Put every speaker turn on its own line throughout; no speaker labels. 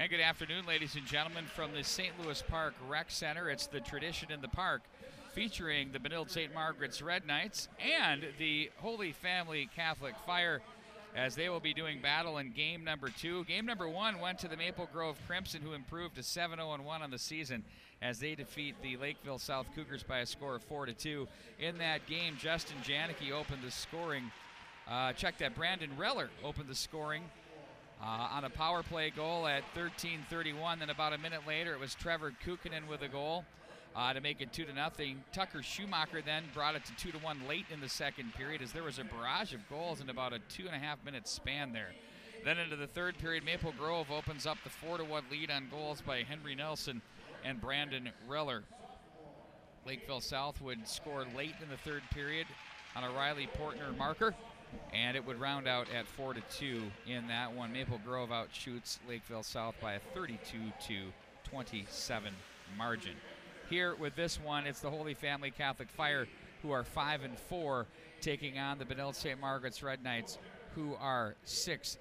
And good afternoon, ladies and gentlemen, from the St. Louis Park Rec Center. It's the Tradition in the Park, featuring the Benilde St. Margaret's Red Knights and the Holy Family Catholic Fire, as they will be doing battle in game number 2. Game number 1 went to the Maple Grove Crimson, who improved to 7-0-1 on the season as they defeat the Lakeville South Cougars by a score of 4-2. In that game, Justin Janicki opened the scoring. Brandon Reller opened the scoring on a power play goal at 13:31. Then about a minute later, it was Trevor Kukkonen with a goal to make it 2-0. Tucker Schumacher then brought it to 2-1 late in the second period, as there was a barrage of goals in about a 2.5-minute span there. Then into the third period, Maple Grove opens up the 4-1 lead on goals by Henry Nelson and Brandon Reller. Lakeville South would score late in the third period on a Riley Portner marker, and it would round out at 4-2 in that one. Maple Grove outshoots Lakeville South by a 32-27 margin. Here with this one, it's the Holy Family Catholic Fire, who are 5-4, taking on the Benilde St. Margaret's Red Knights, who are 6-3.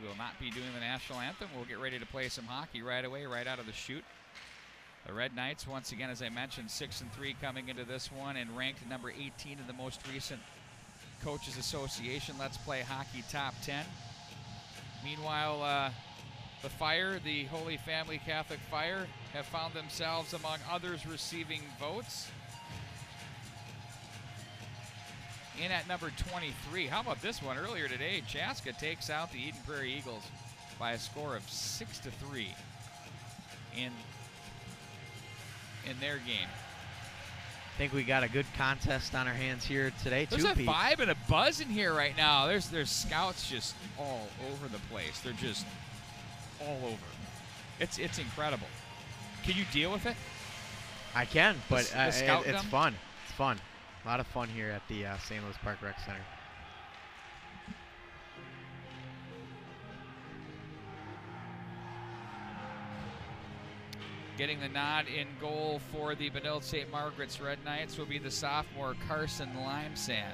We will not be doing the national anthem. We'll get ready to play some hockey right away, right out of the chute. The Red Knights, once again, as I mentioned, 6-3 coming into this one, and ranked number 18 in the most recent Coaches Association Let's Play Hockey Top 10. Meanwhile, the Fire, the Holy Family Catholic Fire, have found themselves among others receiving votes. In at number 23. How about this one? Earlier today, Chaska takes out the Eden Prairie Eagles by a score of 6-3 in their game.
I think we got a good contest on our hands here today, too.
There's a vibe and a buzz in here right now. There's scouts just all over the place. They're just all over. It's incredible. Can you deal with it?
I can, but it's fun. It's fun. A lot of fun here at the St. Louis Park Rec Center.
Getting the nod in goal for the Benilde St. Margaret's Red Knights will be the sophomore Carson Limesand.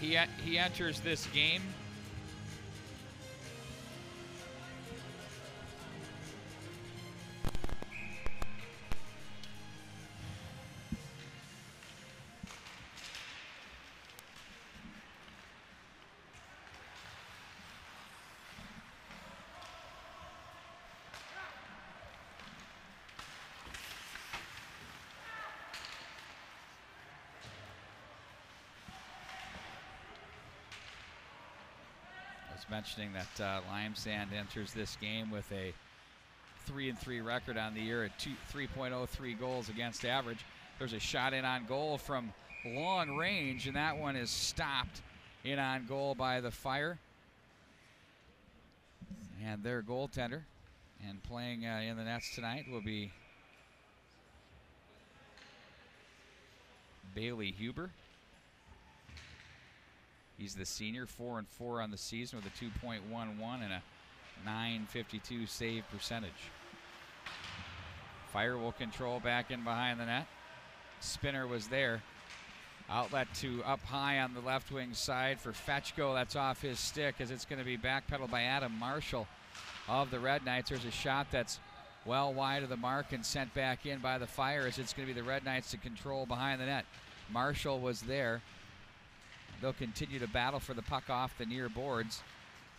He enters this game mentioning that Limesand enters this game with a 3-3 record on the year at 3.03 goals against average. There's a shot in on goal from long range, and that one is stopped in on goal by the Fire. And their goaltender, and playing in the nets tonight, will be Bailey Huber. He's the senior, 4-4 on the season with a 2.11 and a .952 save percentage. Fire will control back in behind the net. Spinner was there. Outlet to up high on the left wing side for Fetchko. That's off his stick, as it's going to be backpedaled by Adam Marshall of the Red Knights. There's a shot that's well wide of the mark and sent back in by the Fire, as it's going to be the Red Knights to control behind the net. Marshall was there. They'll continue to battle for the puck off the near boards.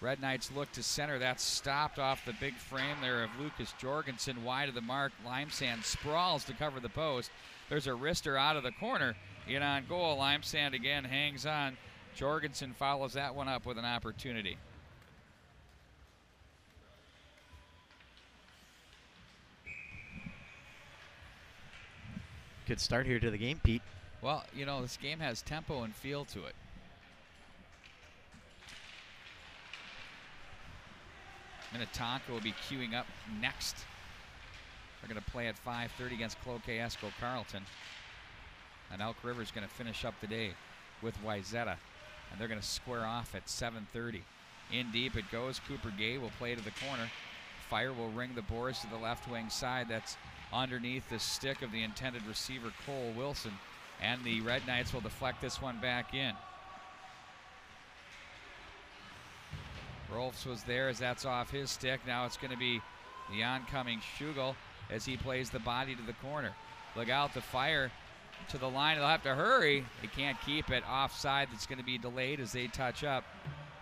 Red Knights look to center. That's stopped off the big frame there of Lucas Jorgensen, wide of the mark. Limesand sprawls to cover the post. There's a wrister out of the corner. In on goal, Limesand again hangs on. Jorgensen follows that one up with an opportunity.
Good start here to the game, Pete.
Well, you know, this game has tempo and feel to it. Minnetonka will be queuing up next. They're going to play at 5:30 against Cloquet Esco Carleton. And Elk River is going to finish up the day with Wayzata. And they're going to square off at 7:30. In deep it goes. Cooper Gay will play to the corner. Fire will ring the boards to the left wing side. That's underneath the stick of the intended receiver, Cole Wilson. And the Red Knights will deflect this one back in. Rolfs was there as that's off his stick. Now it's going to be the oncoming Schugel as he plays the body to the corner. Look out, the Fire to the line. They'll have to hurry. They can't keep it. Offside, that's going to be delayed as they touch up.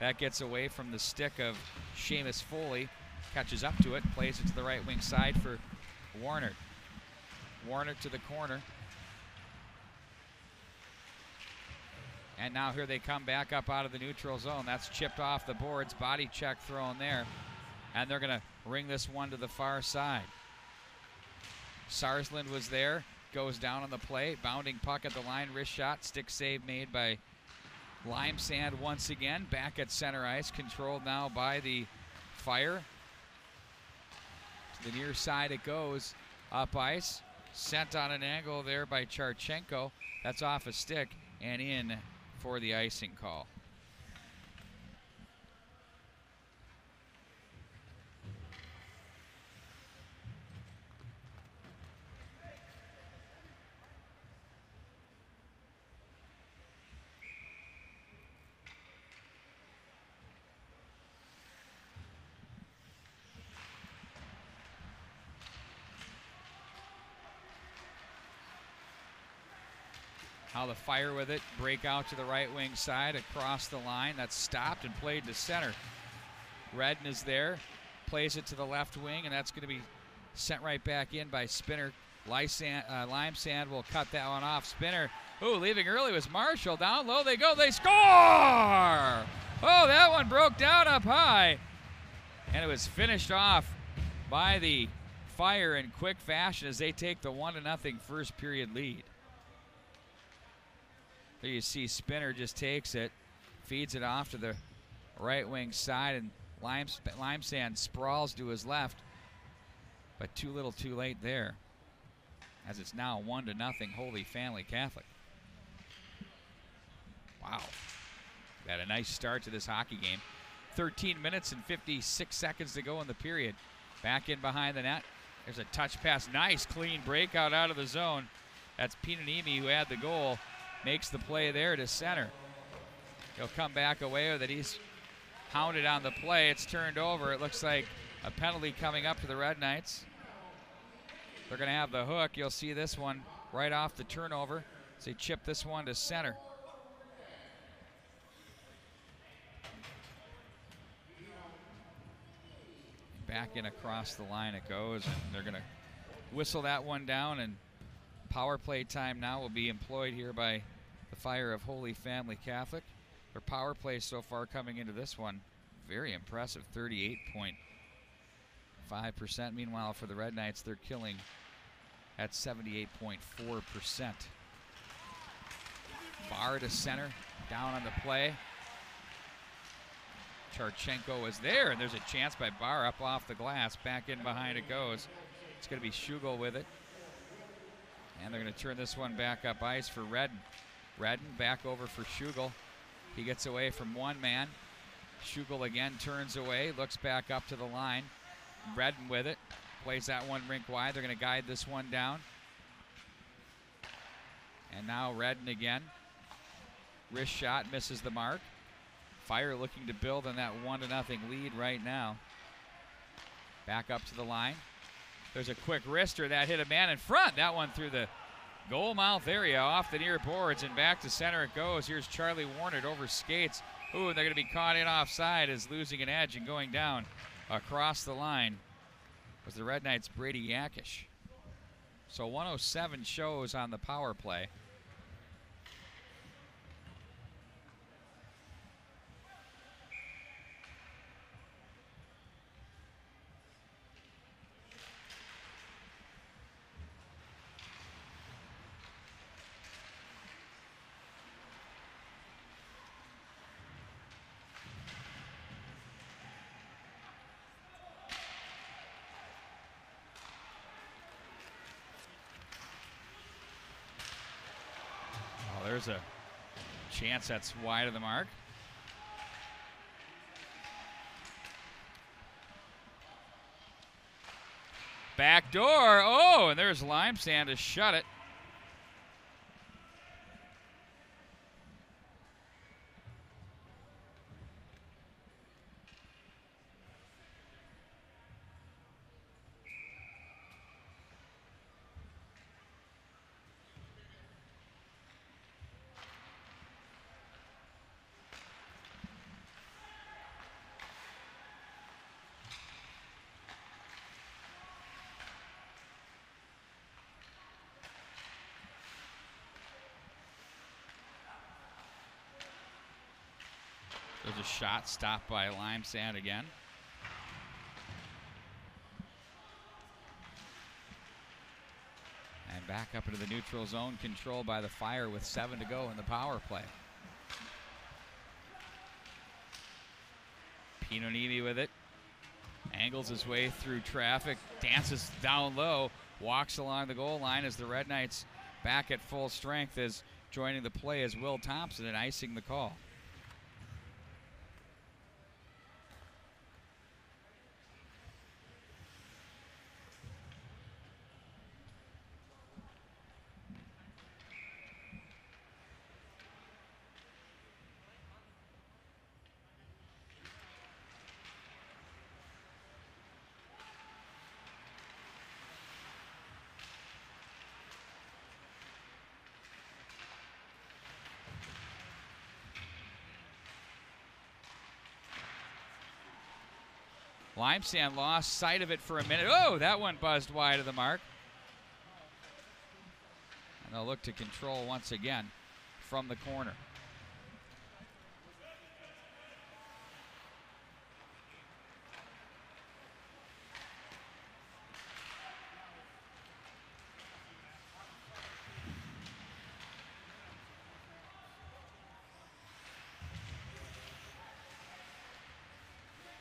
That gets away from the stick of Seamus Foley. Catches up to it, plays it to the right wing side for Warner. Warner to the corner. And now here they come back up out of the neutral zone. That's chipped off the boards. Body check thrown there. And they're going to ring this one to the far side. Sarsland was there. Goes down on the play. Bounding puck at the line. Wrist shot. Stick save made by Limesand once again. Back at center ice. Controlled now by the Fire. To the near side it goes. Up ice. Sent on an angle there by Charchenko. That's off a stick and in for the icing call. How the Fire with it, break out to the right wing side, across the line. That's stopped and played to center. Redden is there, plays it to the left wing, and that's going to be sent right back in by Spinner. Limesand will cut that one off. Spinner, leaving early was Marshall. Down low they go, they score! Oh, that one broke down up high. And it was finished off by the Fire in quick fashion as they take the 1-0 first period lead. There you see Spinner just takes it, feeds it off to the right wing side, and Limesand sprawls to his left, but too little too late there, as it's now 1-0 Holy Family Catholic. Wow, had a nice start to this hockey game. 13 minutes and 56 seconds to go in the period. Back in behind the net. There's a touch pass, nice clean breakout out of the zone. That's Pinanimi who had the goal. Makes the play there to center. He'll come back away with it. He's hounded on the play. It's turned over. It looks like a penalty coming up to the Red Knights. They're going to have the hook. You'll see this one right off the turnover. So they chip this one to center. Back in across the line it goes. And they're going to whistle that one down, and power play time now will be employed here by the Fire of Holy Family Catholic. Their power play so far coming into this one, very impressive, 38.5%. Meanwhile, for the Red Knights, they're killing at 78.4%. Barr to center, down on the play. Charchenko is there, and there's a chance by Barr up off the glass. Back in behind it goes. It's going to be Schugel with it. And they're going to turn this one back up ice for Redden. Redden back over for Schugel. He gets away from one man. Schugel again turns away, looks back up to the line. Redden with it, plays that one rink wide. They're going to guide this one down. And now Redden again. Wrist shot, misses the mark. Fire looking to build on that 1-0 lead right now. Back up to the line. There's a quick wrister that hit a man in front. That one through the goal mouth area off the near boards, and back to center it goes. Here's Charlie Warner over skates. Ooh, they're going to be caught in offside as losing an edge and going down across the line was the Red Knights' Brady Yakish. So 107 shows on the power play. There's a chance that's wide of the mark. Back door. Oh, and there's Lime Sand to shut it. There's a shot stopped by Lime Sand again. And back up into the neutral zone, controlled by the Fire with 7 to go in the power play. Pinonimi with it. Angles his way through traffic, dances down low, walks along the goal line as the Red Knights back at full strength, as joining the play is Will Thompson and icing the call. Lime Sand lost sight of it for a minute. Oh, that one buzzed wide of the mark. And they'll look to control once again from the corner.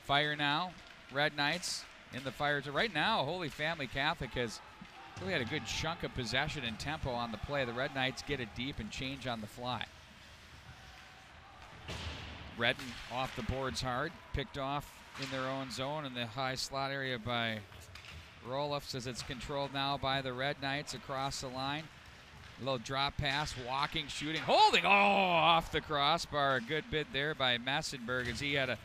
Fire now. Red Knights in the Fire. Right now, Holy Family Catholic has really had a good chunk of possession and tempo on the play. The Red Knights get it deep and change on the fly. Redden off the boards hard, picked off in their own zone in the high slot area by Roloffs, as it's controlled now by the Red Knights across the line. A little drop pass, walking, shooting, holding, off the crossbar. A good bit there by Messenberg, as he had a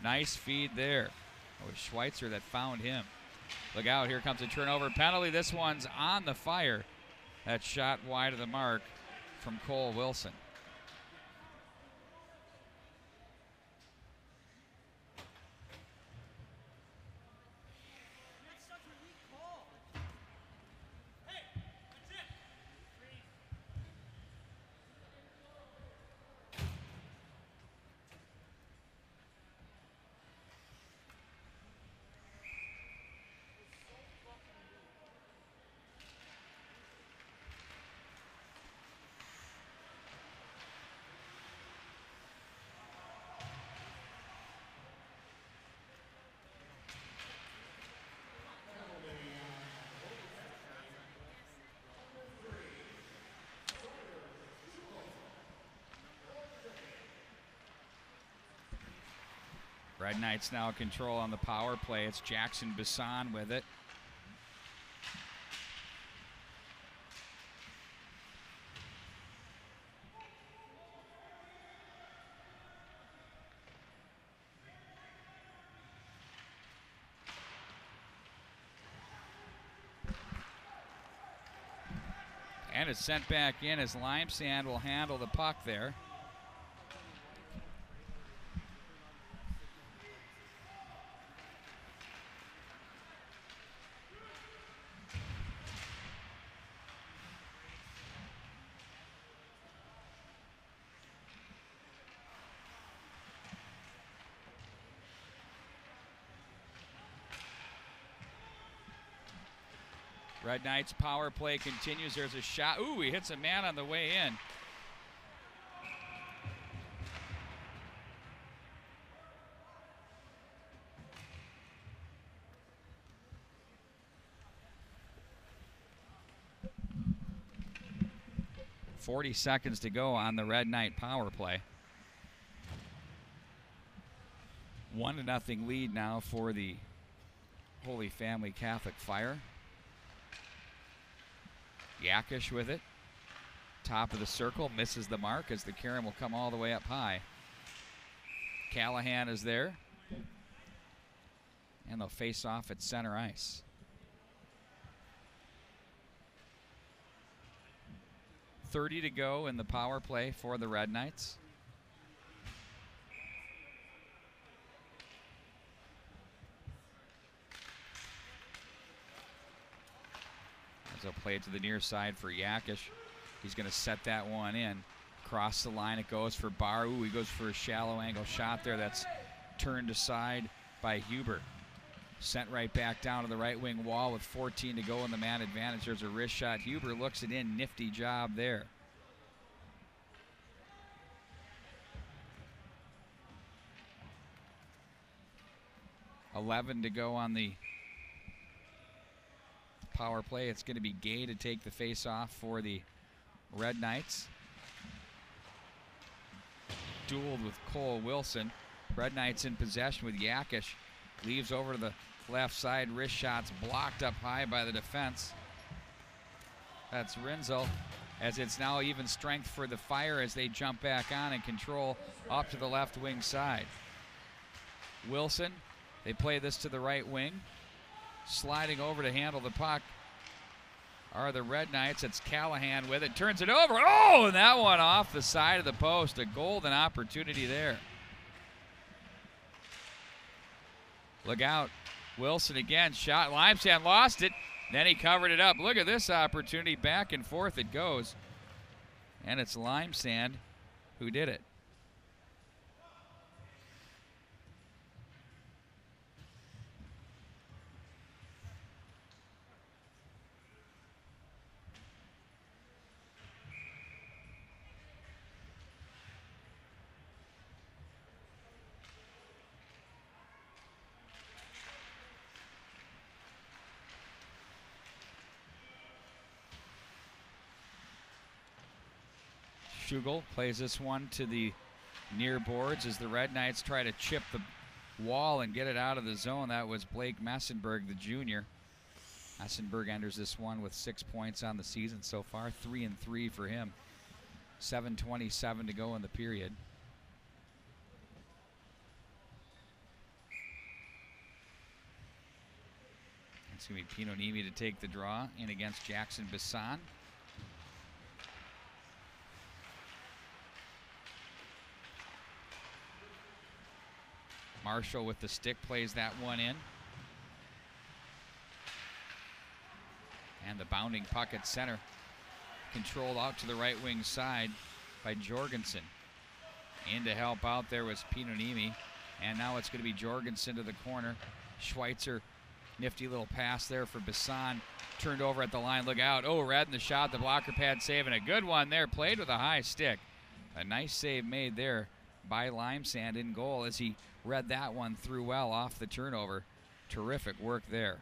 nice feed there. It was Schweitzer that found him. Look out, here comes a turnover penalty. This one's on the Fire. That shot wide of the mark from Cole Wilson. Red Knights now control on the power play. It's Jackson Bisson with it. And it's sent back in as Lime Sand will handle the puck there. Red Knights power play continues. There's a shot. Ooh, he hits a man on the way in. .40 seconds to go on the Red Knight power play. 1-0 lead now for the Holy Family Catholic Fire. Yakish with it. Top of the circle, misses the mark as the carom will come all the way up high. Callahan is there. And they'll face off at center ice. .30 to go in the power play for the Red Knights. As they'll play it to the near side for Yakish. He's going to set that one in. Across the line it goes for Baru. He goes for a shallow angle shot there. That's turned aside by Huber. Sent right back down to the right wing wall with 14 to go in the man advantage. There's a wrist shot. Huber looks it in. Nifty job there. .11 to go on the power play. It's going to be Gay to take the face-off for the Red Knights. Dueled with Cole Wilson. Red Knights in possession with Yakish. Leaves over to the left side. Wrist shots blocked up high by the defense. That's Rinzel. As it's now even strength for the Fire as they jump back on and control up to the left wing side. Wilson, they play this to the right wing. Sliding over to handle the puck are the Red Knights. It's Callahan with it. Turns it over. Oh, and that one off the side of the post. A golden opportunity there. Look out. Wilson again. Shot. Limesand lost it. Then he covered it up. Look at this opportunity. Back and forth it goes. And it's Limesand who did it. Schugel plays this one to the near boards as the Red Knights try to chip the wall and get it out of the zone. That was Blake Messenberg, the junior. Messenberg enters this one with 6 points on the season so far, 3-3 for him. 7:27 to go in the period. It's going to be Pinonimi to take the draw in against Jackson Bisson. Marshall with the stick plays that one in. And the bounding puck at center. Controlled out to the right wing side by Jorgensen. In to help out there was Pinonimi. And now it's going to be Jorgensen to the corner. Schweitzer, nifty little pass there for Bisson. Turned over at the line. Look out. Oh, Red in the shot. The blocker pad save. And a good one there. Played with a high stick. A nice save made there by Limesand in goal as he read that one through well off the turnover. Terrific work there.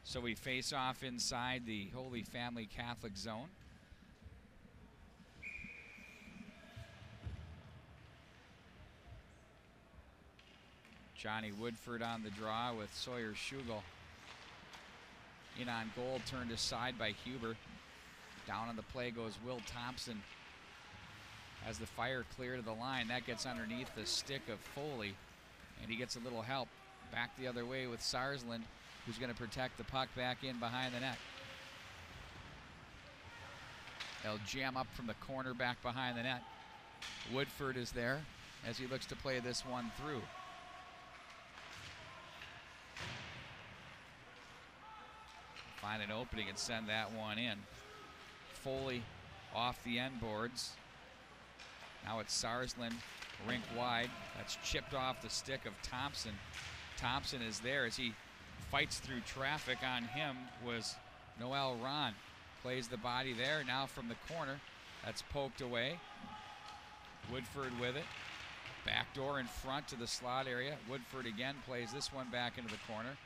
So we face off inside the Holy Family Catholic zone. Johnny Woodford on the draw with Sawyer Schugel. In on goal, turned aside by Huber. Down on the play goes Will Thompson. As the Fire clear to the line, that gets underneath the stick of Foley. And he gets a little help back the other way with Sarsland, who's going to protect the puck back in behind the net. They'll jam up from the corner back behind the net. Woodford is there as he looks to play this one through. Find an opening and send that one in. Foley off the end boards. Now it's Sarsland, rink wide. That's chipped off the stick of Thompson. Thompson is there as he fights through traffic. On him was Noel Ron. Plays the body there. Now from the corner. That's poked away. Woodford with it. Backdoor in front to the slot area. Woodford again plays this one back into the corner.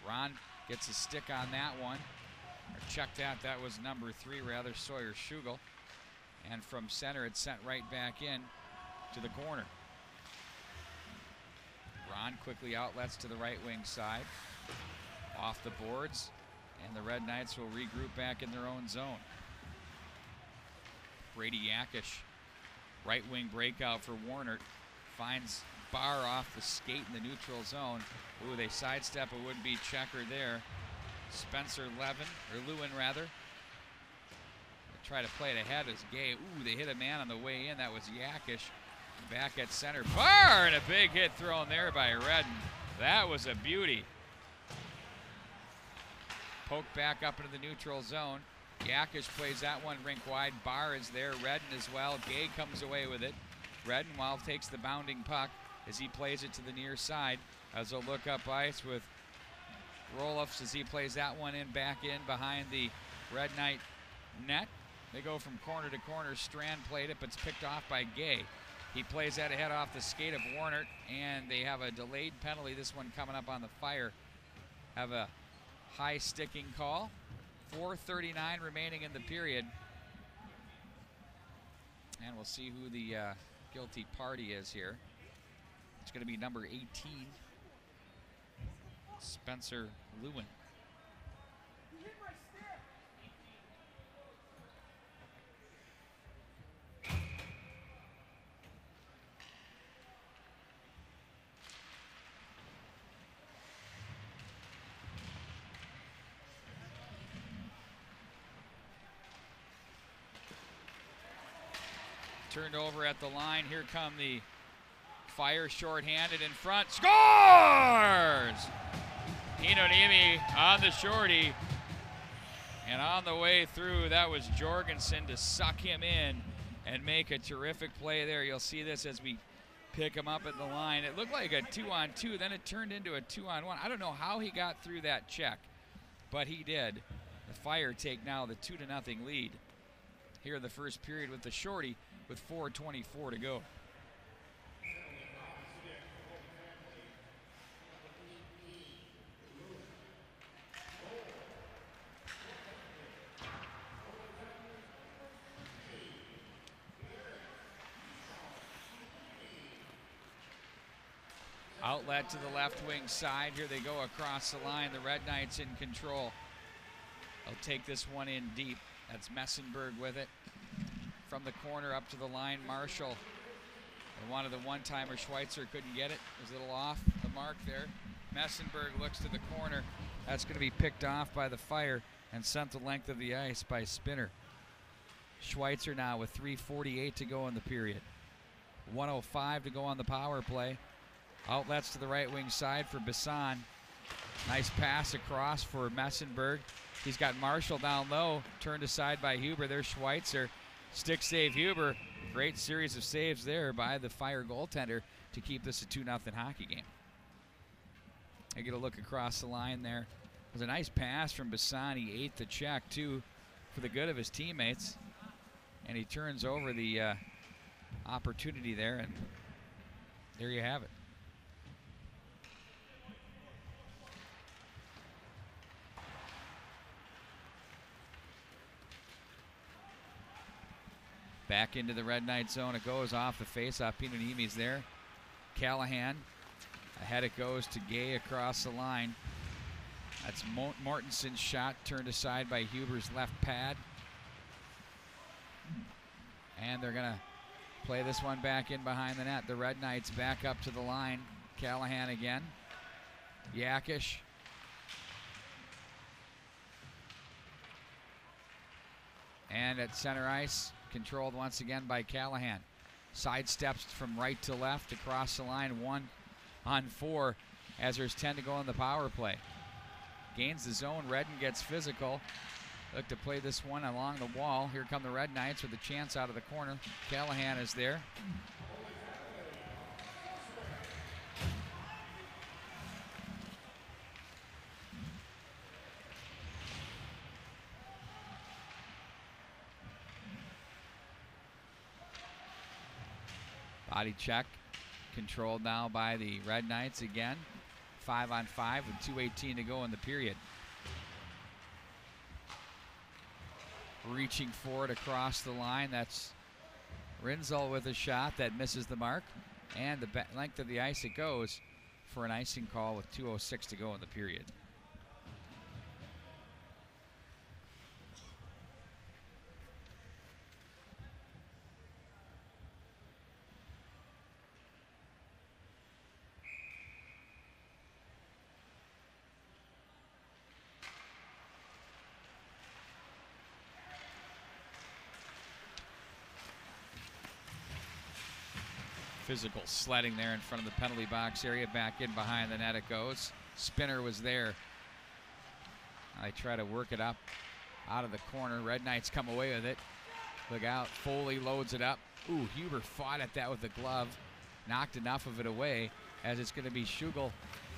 Ron gets a stick on that one. Or checked that. That was number 3, rather, Sawyer Schugel. And from center, it's sent right back in to the corner. Ron quickly outlets to the right wing side. Off the boards. And the Red Knights will regroup back in their own zone. Brady Yakish, right wing breakout for Warner. Finds Barr off the skate in the neutral zone. Ooh, they sidestep a would-be checker there. Spencer Lewin rather. They try to play it ahead as Gay. Ooh, they hit a man on the way in. That was Yakish. Back at center. Barr, and a big hit thrown there by Redden. That was a beauty. Poked back up into the neutral zone. Yakish plays that one rink wide. Barr is there. Redden as well. Gay comes away with it. Reddenwald takes the bounding puck as he plays it to the near side. As they'll look up ice with Roloffs as he plays that one in back in behind the Red Knight net. They go from corner to corner. Strand played it, but it's picked off by Gay. He plays that ahead off the skate of Warner, and they have a delayed penalty. This one coming up on the Fire. Have a high sticking call. 4:39 remaining in the period. And we'll see who the guilty party is here. It's going to be number 18, Spencer Lewin. Turned over at the line. Here come the Fire, shorthanded in front. Scores! Hinonimi on the shorty. And on the way through, that was Jorgensen to suck him in and make a terrific play there. You'll see this as we pick him up at the line. It looked like a 2-on-2, then it turned into a 2-on-1. I don't know how he got through that check, but he did. The Fire take now the 2-0 lead here in the first period with the shorty with 4:24 to go. Outlet to the left wing side. Here they go across the line. The Red Knights in control. They'll take this one in deep. That's Messenberg with it. From the corner up to the line, Marshall. And wanted the one-timer. Schweitzer couldn't get it. It was a little off the mark there. Messenberg looks to the corner. That's going to be picked off by the Fire and sent the length of the ice by Spinner. Schweitzer now with 3:48 to go in the period. 1:05 to go on the power play. Outlets to the right wing side for Bisson. Nice pass across for Messenberg. He's got Marshall down low. Turned aside by Huber. There's Schweitzer. Stick save Huber. Great series of saves there by the Fire goaltender to keep this a 2-0 hockey game. I get a look across the line there. It was a nice pass from Bisson. He ate the check too for the good of his teammates. And he turns over the opportunity there, and there you have it. Back into the Red Knight zone. It goes off the face-off. Pinonimi's there. Callahan. Ahead it goes to Gay across the line. That's Mortenson's shot turned aside by Huber's left pad. And they're going to play this one back in behind the net. The Red Knights back up to the line. Callahan again. Yakish. And at center ice, controlled once again by Callahan. Sidesteps from right to left across the line, 1-on-4 as there's 10 to go on the power play. Gains the zone, Redden gets physical. Look to play this one along the wall. Here come the Red Knights with a chance out of the corner. Callahan is there. Body check controlled now by the Red Knights again. 5-on-5 with 2:18 to go in the period. Reaching for it across the line. That's Rinzel with a shot that misses the mark. And the length of the ice it goes for an icing call with 2:06 to go in the period. Physical sledding there in front of the penalty box area. Back in behind the net it goes. Spinner was there. They try to work it up out of the corner. Red Knights come away with it. Look out. Foley loads it up. Ooh, Huber fought at that with the glove. Knocked enough of it away as it's going to be Schugel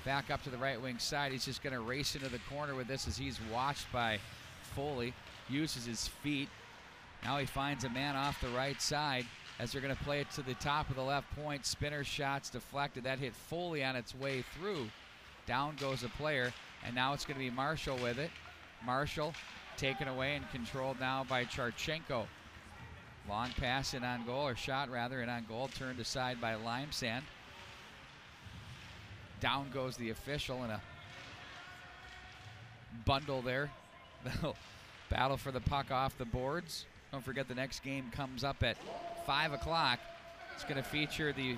back up to the right wing side. He's just going to race into the corner with this as he's watched by Foley. Uses his feet. Now he finds a man off the right side as they're going to play it to the top of the left point. Spinner shots deflected. That hit Foley on its way through. Down goes a player, and now it's going to be Marshall with it. Marshall taken away and controlled now by Charchenko. Long pass in on goal, or shot rather, in on goal, turned aside by Limesand. Down goes the official in a bundle there. They'll battle for the puck off the boards. Don't forget the next game comes up at 5 o'clock. It's going to feature the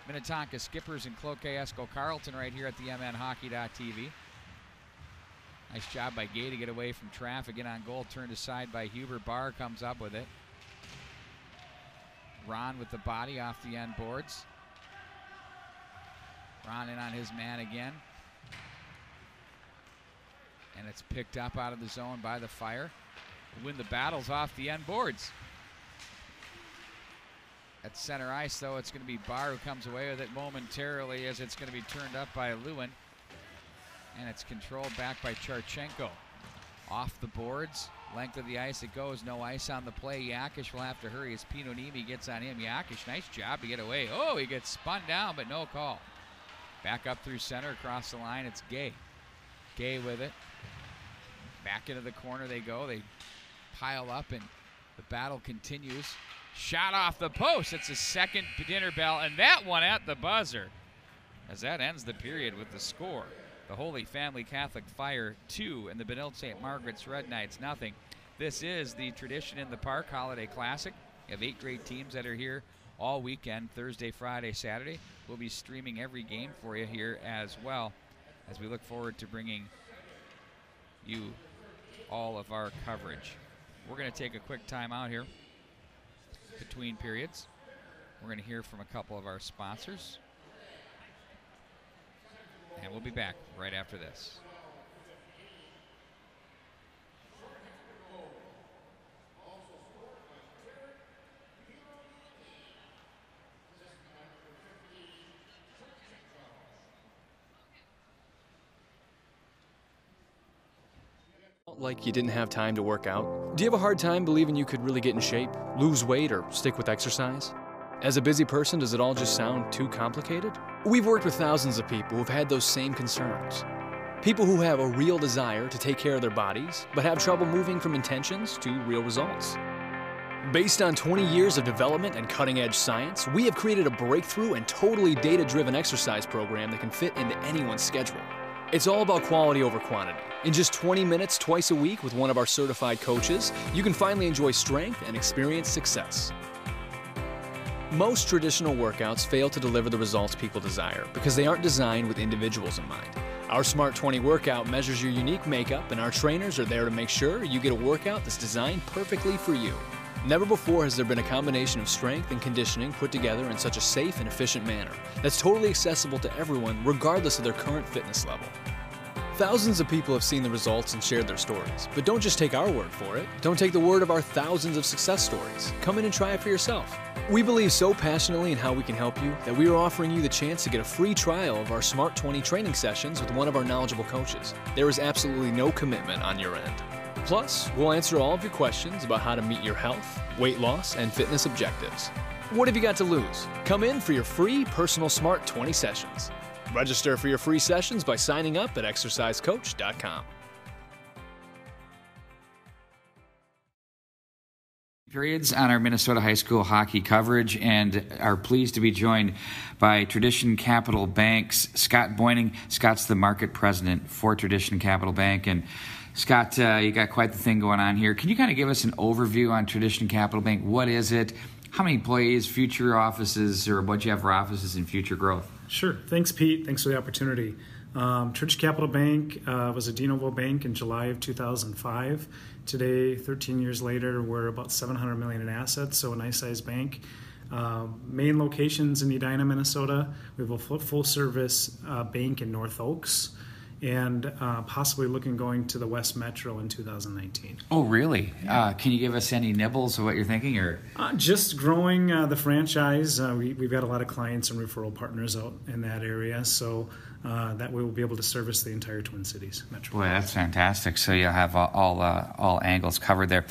Minnetonka Skippers and Cloquet Esco Carleton right here at the MNHockey.tv. Nice job by Gay to get away from traffic. In on goal, turned aside by Huber. Barr comes up with it. Ron with the body off the end boards. Ron in on his man again. And it's picked up out of the zone by the Fire. Win the battles off the end boards. At center ice, though, it's going to be Barr who comes away with it momentarily as it's going to be turned up by Lewin. And it's controlled back by Charchenko. Off the boards, length of the ice it goes, no ice on the play. Yakish will have to hurry as Pinonimi gets on him. Yakish, nice job to get away. Oh, he gets spun down, but no call. Back up through center, across the line, it's Gay. Gay with it. Back into the corner they go. They pile up and the battle continues. Shot off the post. It's a second dinner bell, and that one at the buzzer as that ends the period with the score. The Holy Family Catholic Fire 2 and the Benilde St. Margaret's Red Knights nothing. This is the Tradition in the Park Holiday Classic. We have 8 great teams that are here all weekend, Thursday, Friday, Saturday. We'll be streaming every game for you here as well as we look forward to bringing you all of our coverage. We're going to take a quick time out here between periods. We're going to hear from a couple of our sponsors. And we'll be back right after this.
Like you didn't have time to work out? Do you have a hard time believing you could really get in shape, lose weight, or stick with exercise? As a busy person, does it all just sound too complicated? We've worked with thousands of people who've had those same concerns. People who have a real desire to take care of their bodies, but have trouble moving from intentions to real results. Based on 20 years of development and cutting-edge science, we have created a breakthrough and totally data-driven exercise program that can fit into anyone's schedule. It's all about quality over quantity. In just 20 minutes twice a week with one of our certified coaches, you can finally enjoy strength and experience success. Most traditional workouts fail to deliver the results people desire because they aren't designed with individuals in mind. Our Smart 20 workout measures your unique makeup, and our trainers are there to make sure you get a workout that's designed perfectly for you. Never before has there been a combination of strength and conditioning put together in such a safe and efficient manner that's totally accessible to everyone regardless of their current fitness level. Thousands of people have seen the results and shared their stories, but don't just take our word for it. Don't take the word of our thousands of success stories. Come in and try it for yourself. We believe so passionately in how we can help you that we are offering you the chance to get a free trial of our Smart 20 training sessions with one of our knowledgeable coaches. There is absolutely no commitment on your end. Plus, we'll answer all of your questions about how to meet your health, weight loss, and fitness objectives. What have you got to lose? Come in for your free Personal Smart 20 sessions. Register for your free sessions by signing up at exercisecoach.com.
Periods on our Minnesota high school hockey coverage, and are pleased to be joined by Tradition Capital Bank's Scott Boyning. Scott's the market president for Tradition Capital Bank. And Scott, you got quite the thing going on here. Can you kind of give us an overview on Tradition Capital Bank? What is it? How many employees, future offices, or what you have for offices and future growth?
Sure. Thanks, Pete. Thanks for the opportunity. Tradition Capital Bank was a de novo bank in July of 2005. Today, 13 years later, we're about $700 million in assets, so a nice-sized bank. Main locations in Edina, Minnesota. We have a full-service bank in North Oaks, and possibly looking going to the West Metro in 2019.
Oh, really? Can you give us any nibbles of what you're thinking? Or
just growing the franchise. We've got a lot of clients and referral partners out in that area, so that we will be able to service the entire Twin Cities metro.
Boy, that's fantastic. So you'll have all angles covered there.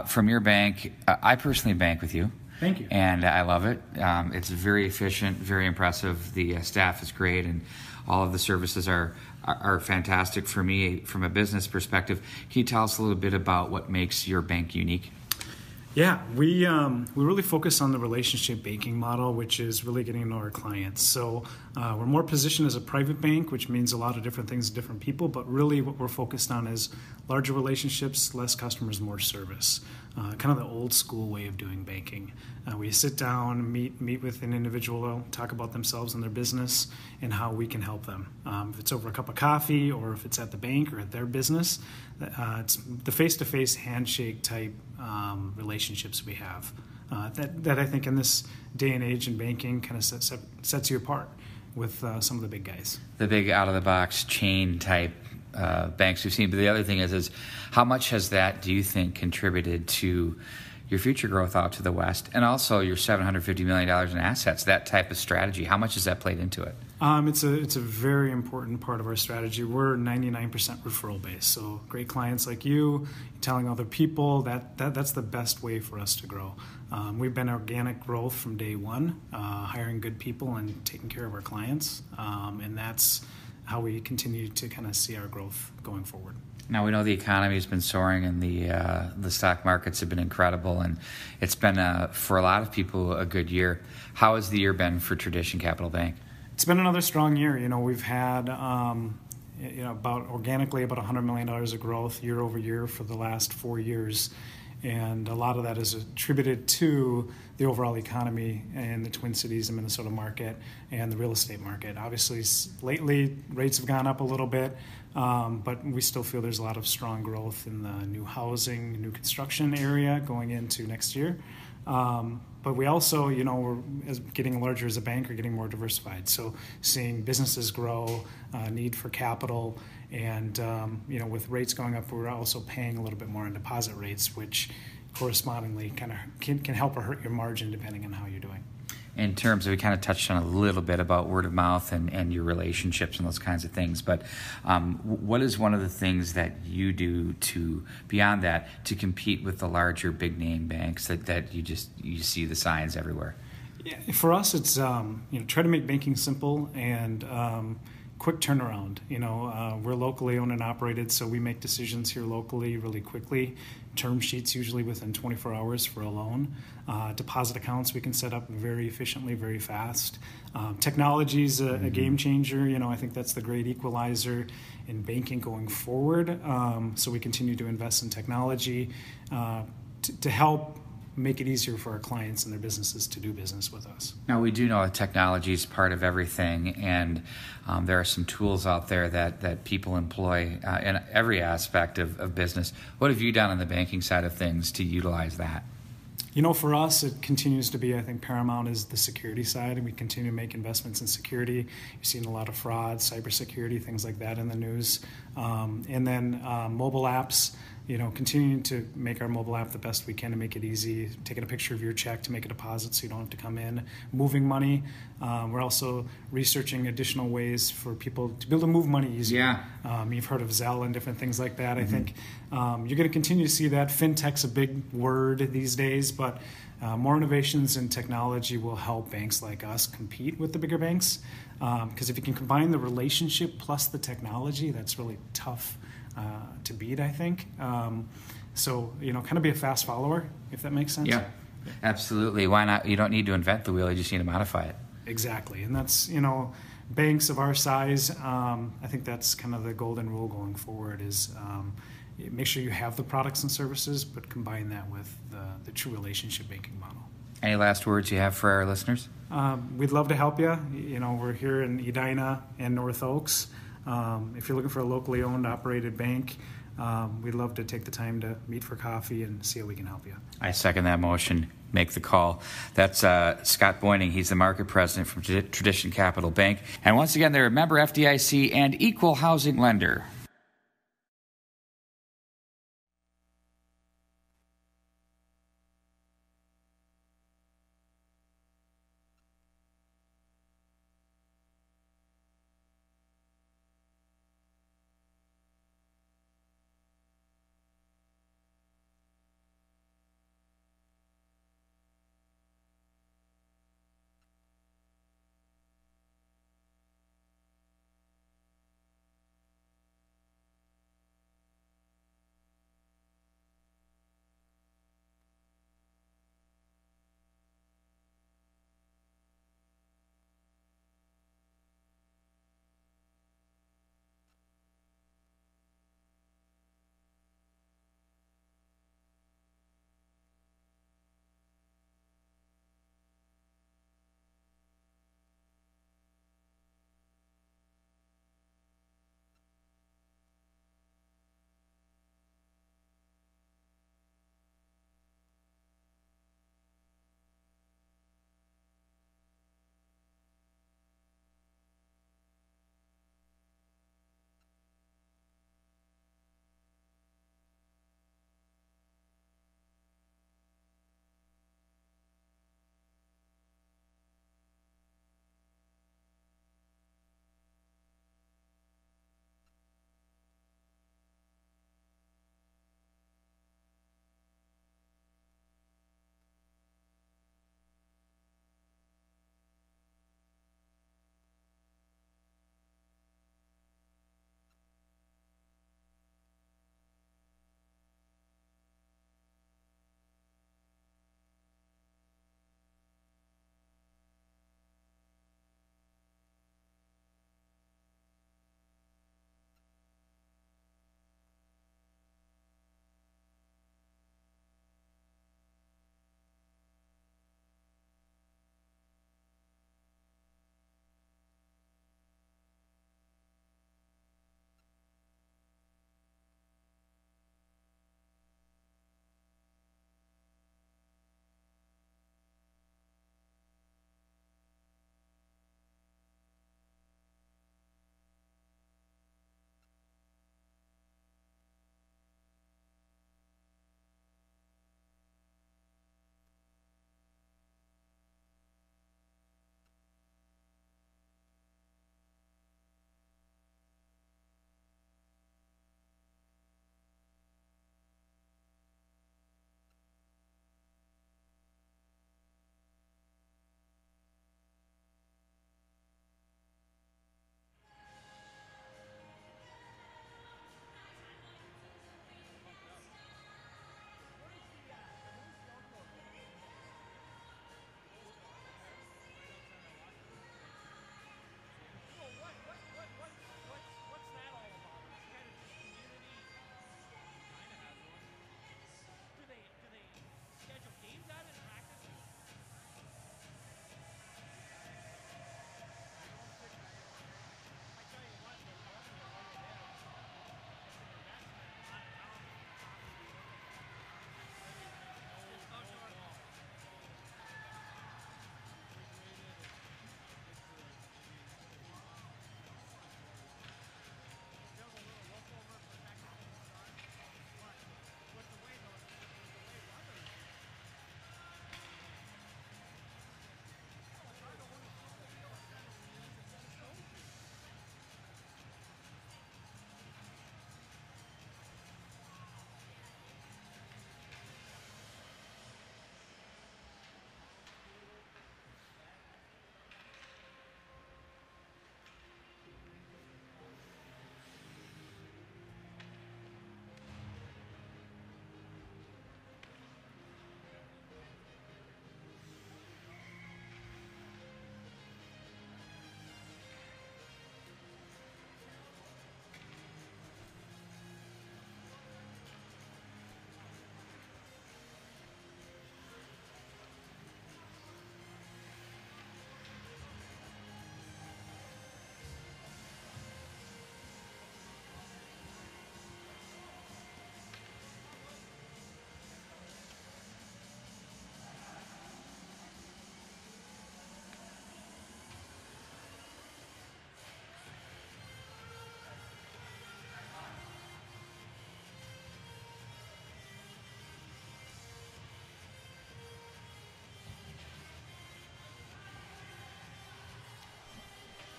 From your bank, I personally bank with you.
Thank you.
And I love it. It's very efficient, very impressive. The staff is great, and all of the services are fantastic for me from a business perspective. Can you tell us a little bit about what makes your bank unique?
Yeah, we really focus on the relationship banking model, which is really getting to know our clients. So we're more positioned as a private bank, which means a lot of different things to different people, but really what we're focused on is larger relationships, less customers, more service. Kind of the old school way of doing banking. We sit down, meet with an individual, talk about themselves and their business and how we can help them. If it's over a cup of coffee or if it's at the bank or at their business, it's the face-to-face handshake type relationships we have. That I think in this day and age in banking kind of sets you apart with some of the big guys.
The big out-of-the-box chain type banks we've seen. But the other thing is how much has that, do you think, contributed to your future growth out to the West, and also your $750 million in assets, that type of strategy? How much has that played into it?
It's a very important part of our strategy. We're 99% referral based, so great clients like you telling other people that's the best way for us to grow. We've been organic growth from day one, hiring good people and taking care of our clients, and that's how we continue to kind of see our growth going forward.
Now, we know the economy has been soaring and the stock markets have been incredible, and it's been, for a lot of people, a good year. How has the year been for Tradition Capital Bank?
It's been another strong year. We've had about organically about $100 million of growth year over year for the last 4 years. And a lot of that is attributed to the overall economy in the Twin Cities and Minnesota market and the real estate market. Obviously, lately, rates have gone up a little bit, but we still feel there's a lot of strong growth in the new housing, new construction area going into next year. But we also, we're getting larger as a bank, we're getting more diversified. So seeing businesses grow, need for capital, and with rates going up, we're also paying a little bit more on deposit rates, which correspondingly kind of can help or hurt your margin depending on how you're doing.
In terms of, we kind of touched on a little bit about word of mouth and your relationships and those kinds of things, but what is one of the things that you do to, beyond that, to compete with the larger big name banks that you see the signs everywhere?
Yeah, for us, it's try to make banking simple and quick turnaround. We're locally owned and operated, so we make decisions here locally really quickly. Term sheets usually within 24 hours for a loan. Deposit accounts we can set up very efficiently, very fast. Technology is a game changer. I think that's the great equalizer in banking going forward. So we continue to invest in technology to help make it easier for our clients and their businesses to do business with us.
Now, we do know that technology is part of everything, and there are some tools out there that people employ in every aspect of business. What have you done on the banking side of things to utilize that?
For us, it continues to be, I think, paramount is the security side, and we continue to make investments in security. You're seeing a lot of fraud, cybersecurity, things like that in the news. And then mobile apps, continuing to make our mobile app the best we can to make it easy, taking a picture of your check to make a deposit so you don't have to come in, moving money. We're also researching additional ways for people to be able to move money easier.
Yeah.
You've heard of Zelle and different things like that. I think you're going to continue to see that. Fintech's a big word these days, but More innovations in technology will help banks like us compete with the bigger banks, because if you can combine the relationship plus the technology, that's really tough to beat, I think. So, kind of be a fast follower, if that makes sense.
Yeah, absolutely. Why not? You don't need to invent the wheel, you just need to modify it.
Exactly. And that's, banks of our size, I think that's kind of the golden rule going forward is make sure you have the products and services, but combine that with the true relationship banking model.
Any last words you have for our listeners?
We'd love to help you. We're here in Edina and North Oaks. If you're looking for a locally owned, operated bank, we'd love to take the time to meet for coffee and see how we can help you.
I second that motion. Make the call. That's Scott Boyning. He's the market president from Tradition Capital Bank. And once again, they're a member FDIC and equal housing lender.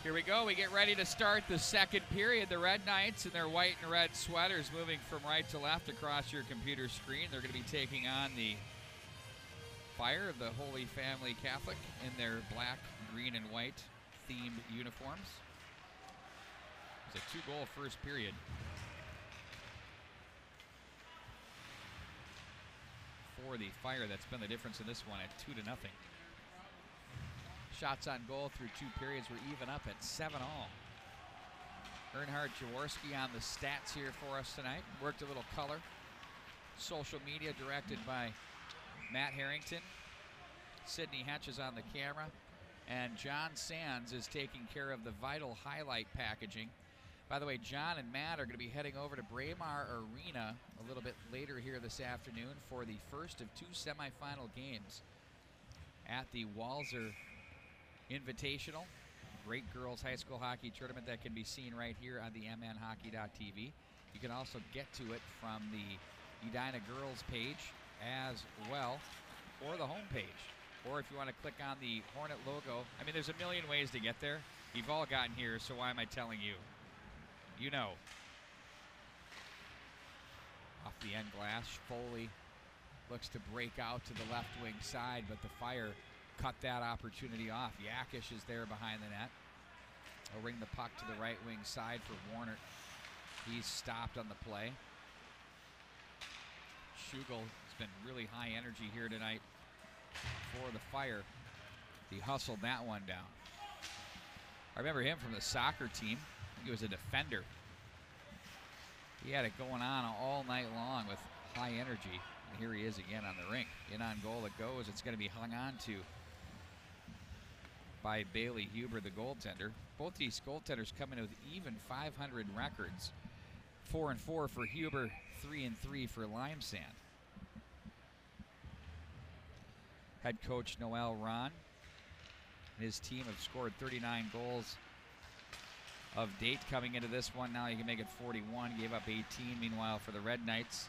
Here we go. We get ready to start the second period. The Red Knights in their white and red sweaters moving from right to left across your computer screen. They're going to be taking on the Fire of the Holy Family Catholic in their black, green, and white themed uniforms. It's a 2-goal first period. For the Fire, that's been the difference in this one at 2-0. Shots on goal through 2 periods were even up at 7-all. Earnhardt Jaworski on the stats here for us tonight. Worked a little color. Social media directed by Matt Harrington. Sydney Hetch is on the camera. And John Sands is taking care of the vital highlight packaging. By the way, John and Matt are going to be heading over to Braemar Arena a little bit later here this afternoon for the first of 2 semifinal games at the Walser Invitational, great girls high school hockey tournament that can be seen right here on the mnhockey.tv. You can also get to it from the Edina Girls page as well, or the home page. Or if you want to click on the Hornet logo, I mean, there's a million ways to get there. You've all gotten here, so why am I telling you? You know. Off the end glass, Foley looks to break out to the left wing side, but the Fire cut that opportunity off. Yakish is there behind the net. He'll ring the puck to the right wing side for Warner. He's stopped on the play. Schugel has been really high energy here tonight for the Fire. He hustled that one down. I remember him from the soccer team. He was a defender. He had it going on all night long with high energy. And here he is again on the rink. In on goal it goes. It's going to be hung on to by Bailey Huber, the goaltender. Both these goaltenders come in with even .500 records. 4-4 for Huber, 3-3 for Limesand. Head coach Noel Ron and his team have scored 39 goals of date coming into this one. Now you can make it 41, gave up 18. Meanwhile, for the Red Knights,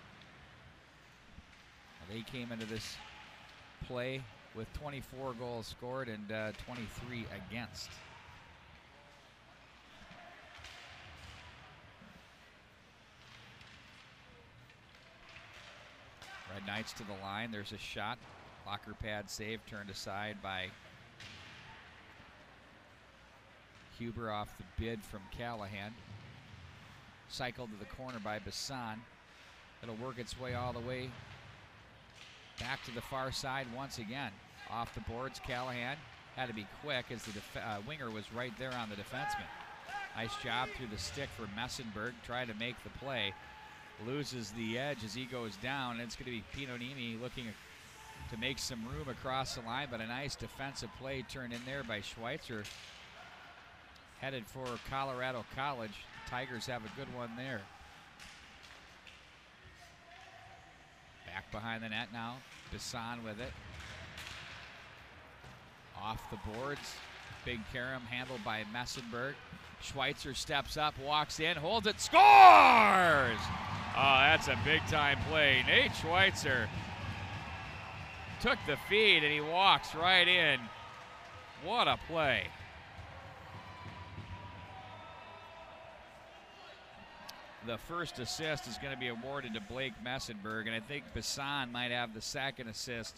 they came into this play with 24 goals scored and 23 against. Red Knights to the line. There's a shot. Locker pad save turned aside by Huber off the bid from Callahan. Cycled to the corner by Bassan. It'll work its way all the way back to the far side once again. Off the boards, Callahan had to be quick as the winger was right there on the defenseman. Nice job through the stick for Messenberg. Tried to make the play. Loses the edge as he goes down. And it's going to be Pinonini looking to make some room across the line, but a nice defensive play turned in there by Schweitzer. Headed for Colorado College. Tigers have a good one there. Back behind the net now. Bassan with it. Off the boards. Big carom handled by Messenberg. Schweitzer steps up, walks in, holds it, scores! Oh, that's a big-time play. Nate Schweitzer took the feed and he walks right in. What a play. The first assist is going to be awarded to Blake Messenberg, and I think Bassan might have the second assist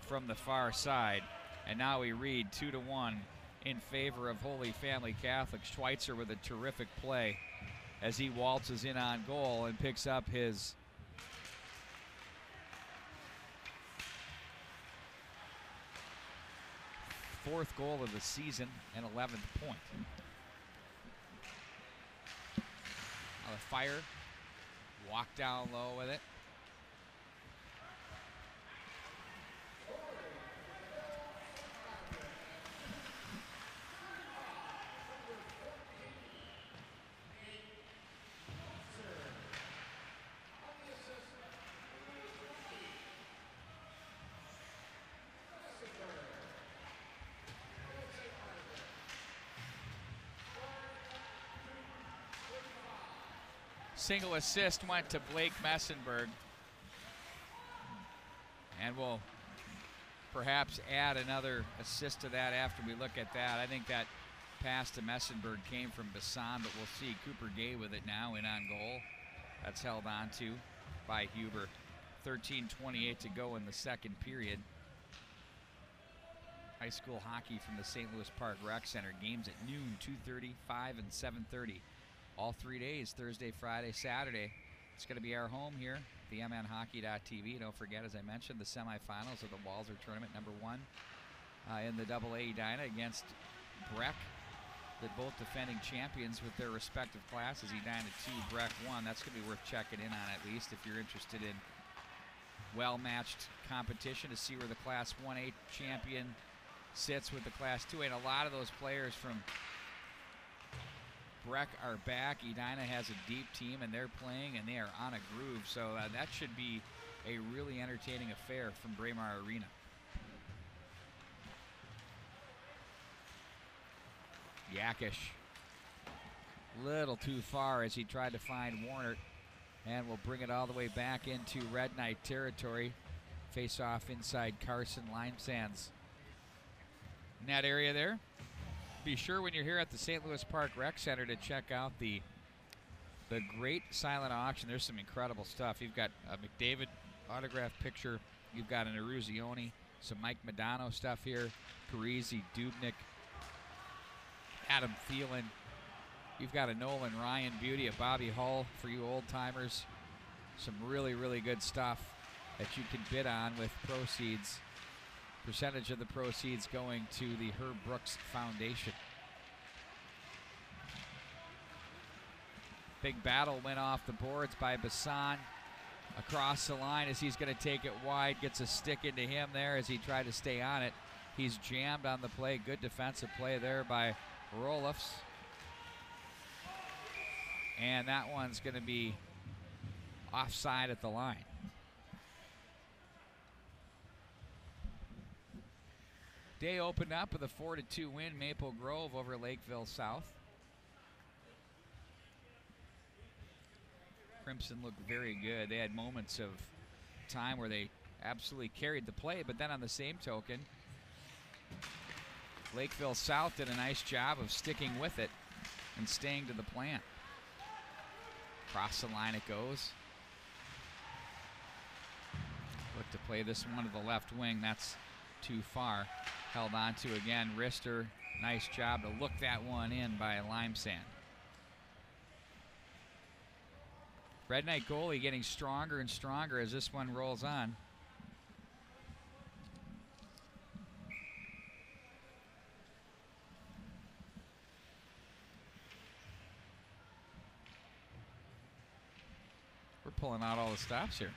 from the far side. And now we read 2-1 in favor of Holy Family Catholic. Schweitzer with a terrific play as he waltzes in on goal and picks up his fourth goal of the season and 11th point. Now the Fire walk down low with it. Single assist went to Blake Messenberg. And we'll perhaps add another assist to that after we look at that. I think that pass to Messenberg came from Bassan, but we'll see Cooper Gay with it now in on goal. That's held on to by Huber. 13:28 to go in the second period. High school hockey from the St. Louis Park Rec Center. Games at noon, 2:30, 5, and 7:30. All 3 days, Thursday, Friday, Saturday. It's going to be our home here, the mnhockey.tv. Don't forget, as I mentioned, the semifinals of the Walser Tournament, number 1 in the AA Edina against Breck. They're both defending champions with their respective classes. Edina 2, Breck 1. That's going to be worth checking in on at least if you're interested in well-matched competition to see where the Class 1A champion sits with the Class 2A. And a lot of those players from Breck are back. Edina has a deep team, and they're playing, and they are on a groove. So that should be a really entertaining affair from Braemar Arena. Yakish, little too far as he tried to find Warner, and will bring it all the way back into Red Knight territory. Face off inside Carson Limesands. In that area there. Be sure when you're here at the St. Louis Park Rec Center to check out the great silent auction. There's some incredible stuff. You've got a McDavid autograph picture. You've got an Eruzione, some Mike Modano stuff here. Parisi, Dubnik, Adam Thielen. You've got a Nolan Ryan beauty, a Bobby Hull for you old timers. Some really, really good stuff that you can bid on with proceeds. Percentage of the proceeds going to the Herb Brooks Foundation. Big battle went off the boards by Bassan. Across the line as he's going to take it wide. Gets a stick into him there as he tried to stay on it. He's jammed on the play. Good defensive play there by Roloffs. And that one's going to be offside at the line. Day opened up with a 4-2 win, Maple Grove over Lakeville South. Crimson looked very good. They had moments of time where they absolutely carried the play, but then on the same token, Lakeville South did a nice job of sticking with it and staying to the plan. Across the line it goes. Look to play this one to the left wing. That's too far. Held on to again. Rister, nice job to look that one in by Limesand. Red Knight goalie getting stronger and stronger as this one rolls on. We're pulling out all the stops here.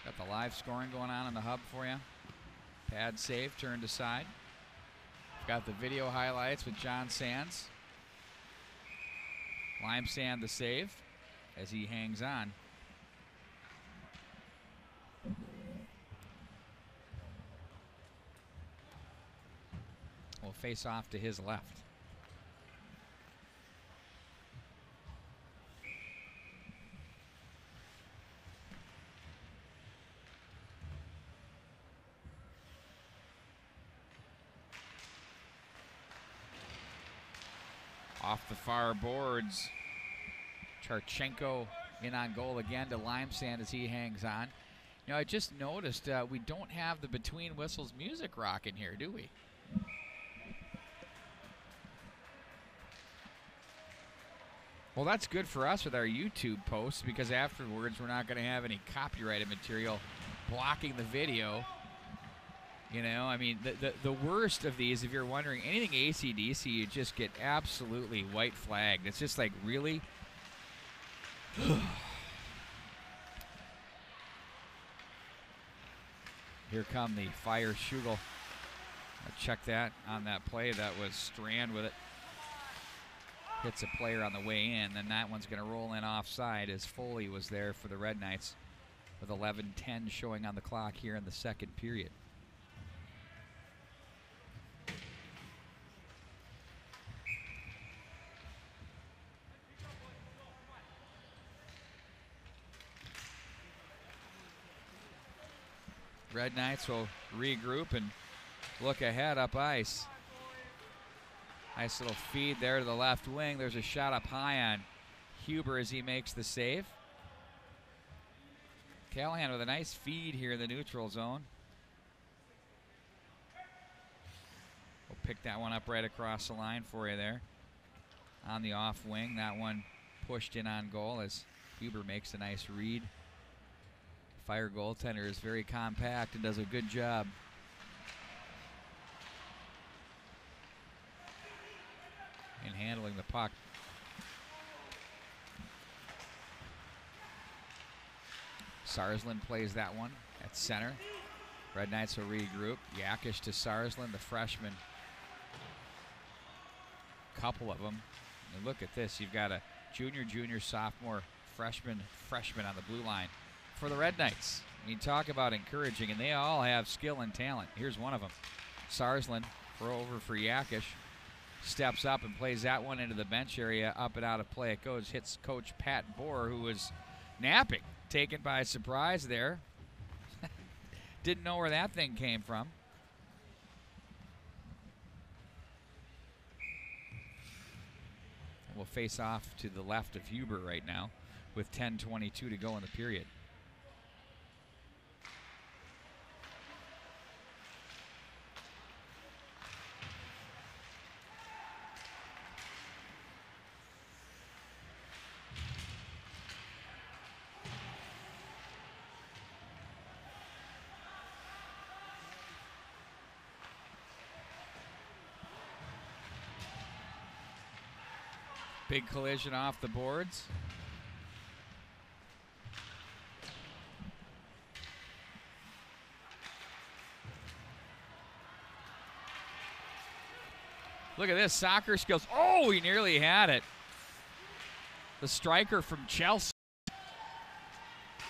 Got the live scoring going on in the hub for you. Pad save, turned aside. Got the video highlights with John Sands. Limesand the save as he hangs on. Will face off to his left. Off the far boards, Charchenko in on goal again to Limesand as he hangs on. You know, I just noticed we don't have the between whistles music rocking here, do we? Well, that's good for us with our YouTube posts because afterwards we're not going to have any copyrighted material blocking the video. You know, I mean, the worst of these, if you're wondering, anything AC/DC, you just get absolutely white flagged. It's just like, really? Here come the Fire Schugel. Check that on that play. That was Strand with it. Hits a player on the way in, then that one's going to roll in offside as Foley was there for the Red Knights with 11:10 showing on the clock here in the second period. Red Knights will regroup and look ahead up ice. Nice little feed there to the left wing. There's a shot up high on Huber as he makes the save. Callahan with a nice feed here in the neutral zone. We'll pick that one up right across the line for you there. On the off wing, that one pushed in on goal as Huber makes a nice read. Fire goaltender is very compact and does a good job. In handling the puck. Sarsland plays that one at center. Red Knights will regroup. Yakish to Sarsland, the freshman. Couple of them. And look at this. You've got a junior, sophomore, freshman on the blue line for the Red Knights. I mean, talk about encouraging, and they all have skill and talent. Here's one of them. Sarsland over for Yakish. Steps up and plays that one into the bench area. Up and out of play it goes. Hits Coach Pat Bohr, who was napping. Taken by surprise there. Didn't know where that thing came from. We'll face off to the left of Huber right now with 10:22 to go in the period. Big collision off the boards. Look at this, soccer skills. Oh, he nearly had it. The striker from Chelsea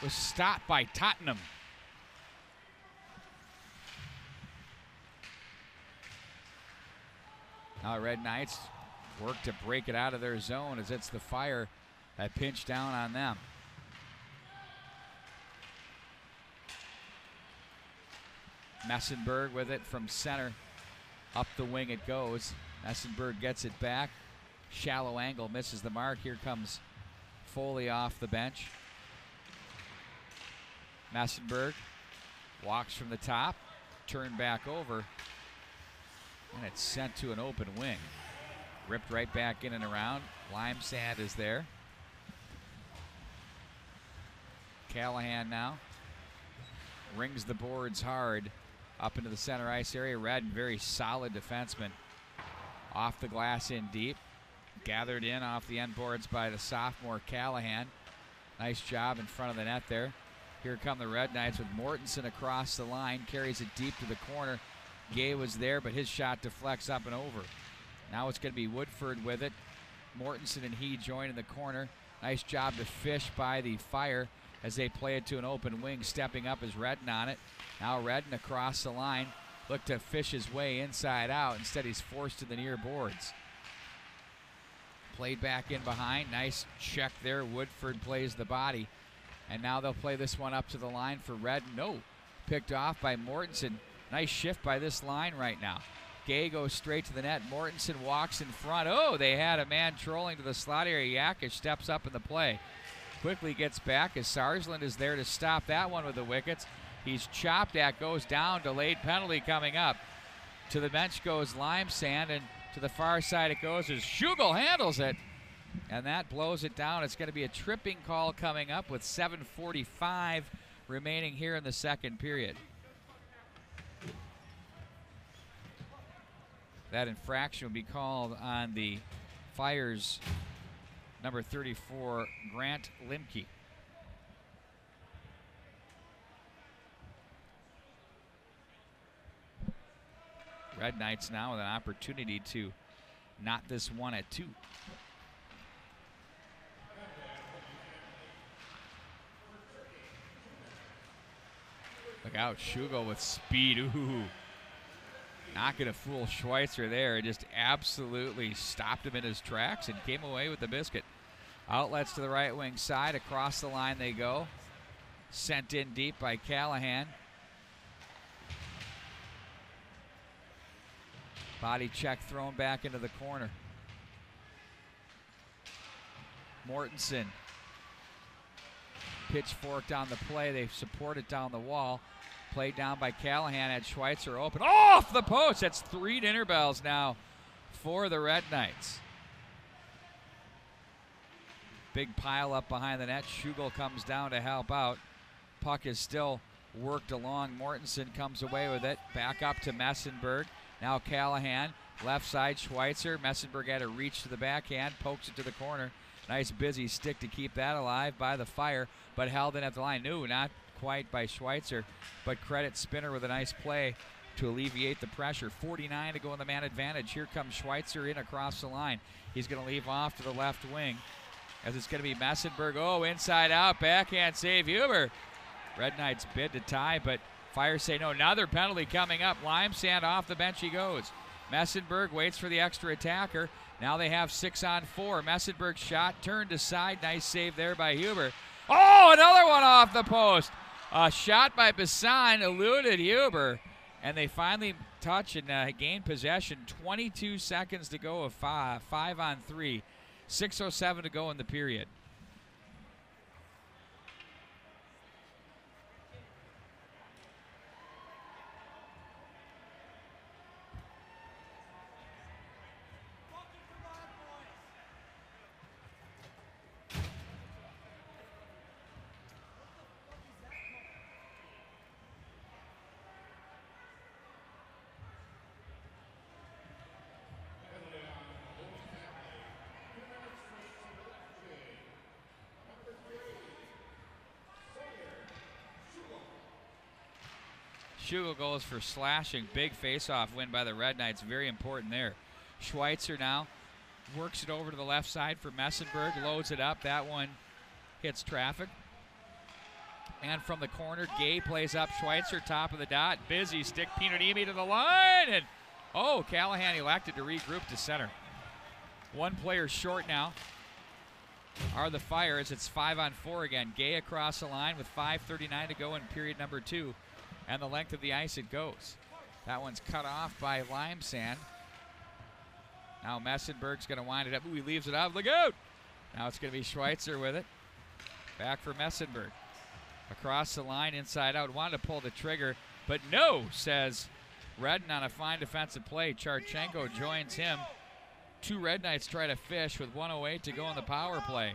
was stopped by Tottenham. Now Red Knights work to break it out of their zone as it's the Fire that pinch down on them. Messenberg with it from center. Up the wing it goes. Messenberg gets it back. Shallow angle, misses the mark. Here comes Foley off the bench. Messenberg walks from the top, turned back over, and it's sent to an open wing. Ripped right back in and around. Lime Sand is there. Callahan now rings the boards hard up into the center ice area. Red, very solid defenseman. Off the glass in deep. Gathered in off the end boards by the sophomore Callahan. Nice job in front of the net there. Here come the Red Knights with Mortensen across the line. Carries it deep to the corner. Gay was there, but his shot deflects up and over. Now it's going to be Woodford with it. Mortensen and he join in the corner. Nice job to fish by the Fire as they play it to an open wing. Stepping up is Redden on it. Now Redden across the line. Look to fish his way inside out. Instead he's forced to the near boards. Played back in behind. Nice check there. Woodford plays the body. And now they'll play this one up to the line for Redden. No. Picked off by Mortensen. Nice shift by this line right now. Gay goes straight to the net. Mortensen walks in front. Oh, they had a man trolling to the slot area. Yakish steps up in the play. Quickly gets back as Sarsland is there to stop that one with the wickets. He's chopped at, goes down. Delayed penalty coming up. To the bench goes Lime Sand, and to the far side it goes as Schugel handles it. And that blows it down. It's going to be a tripping call coming up with 7:45 remaining here in the second period. That infraction will be called on the Fire's number 34, Grant Limke. Red Knights now with an opportunity to knot this one at 2. Look out, Schugel with speed. Ooh. Not going to fool Schweitzer there. It just absolutely stopped him in his tracks and came away with the biscuit. Outlets to the right wing side. Across the line they go. Sent in deep by Callahan. Body check thrown back into the corner. Mortensen. Pitchforked on the play. They support it down the wall. Played down by Callahan at Schweitzer open. Off the post! That's 3 dinner bells now for the Red Knights. Big pile up behind the net. Schugel comes down to help out. Puck is still worked along. Mortensen comes away with it. Back up to Messenberg. Now Callahan. Left side, Schweitzer. Messenberg had a reach to the backhand. Pokes it to the corner. Nice busy stick to keep that alive by the Fire, but held in at the line. No, not quite by Schweitzer, but credit Spinner with a nice play to alleviate the pressure. 49 to go in the man advantage. Here comes Schweitzer in across the line. He's going to leave off to the left wing as it's going to be Messenberg. Oh, inside out, backhand save, Huber. Red Knights bid to tie, but Fire say no. Another penalty coming up. Limesand off the bench he goes. Messenberg waits for the extra attacker. Now they have 6-on-4. Messenberg's shot turned aside. Nice save there by Huber. Oh, another one off the post. A shot by Bisson eluded Huber, and they finally touch and gain possession. 22 seconds to go of 5-on-3. 6:07 to go in the period. Schugel goes for slashing. Big face-off win by the Red Knights. Very important there. Schweitzer now works it over to the left side for Messenberg. Loads it up. That one hits traffic. And from the corner, Gay plays up Schweitzer, top of the dot. Busy stick Pinonimi to the line. And, oh, Callahan elected to regroup to center. One player short now are the Fire as it's 5-on-4 again. Gay across the line with 5:39 to go in period number 2. And the length of the ice it goes. That one's cut off by Limesand. Now Messenberg's going to wind it up. Ooh, he leaves it out. Look out! Now it's going to be Schweitzer with it. Back for Messenberg. Across the line, inside out. Wanted to pull the trigger, but no, says Redden on a fine defensive play. Charchenko joins him. 2 Red Knights try to fish with 1:08 to go in the power play.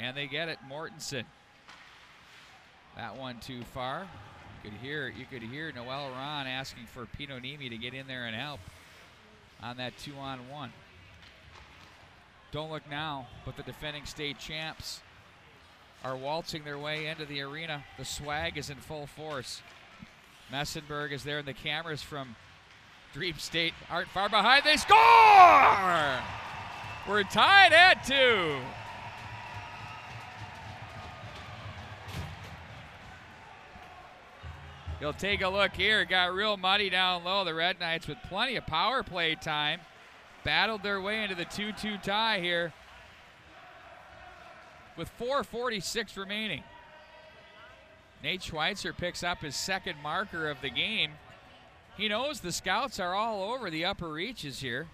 And they get it, Mortensen. That one too far. You could hear Noel Ron asking for Pinonimi to get in there and help on that 2-on-1. Don't look now, but the defending state champs are waltzing their way into the arena. The swag is in full force. Messenberg is there, and the cameras from Dream State aren't far behind. They score! We're tied at 2. You'll take a look here. Got real muddy down low. The Red Knights with plenty of power play time battled their way into the 2-2 tie here with 4:46 remaining. Nate Schweitzer picks up his second marker of the game. He knows the scouts are all over the upper reaches here.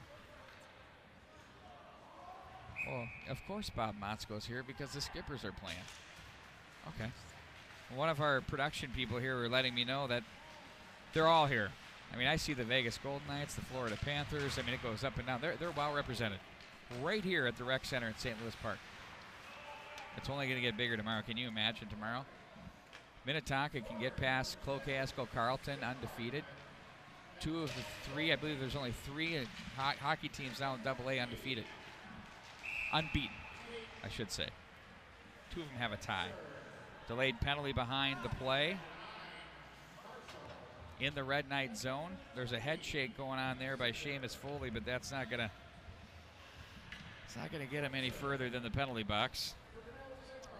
Well, of course Bob Motzko's here because the Skippers are playing. Okay. One of our production people here are letting me know that they're all here. I mean, I see the Vegas Golden Knights, the Florida Panthers. I mean, it goes up and down. They're well represented right here at the Rec Center at St. Louis Park. It's only going to get bigger tomorrow. Can you imagine tomorrow? Minnetonka can get past Clocasko Carleton undefeated. 2 of the 3, I believe there's only 3 hockey teams now in AA undefeated. Unbeaten, I should say. 2 of them have a tie. Delayed penalty behind the play. In the Red Knight zone. There's a head shake going on there by Seamus Foley, but that's not gonna get him any further than the penalty box.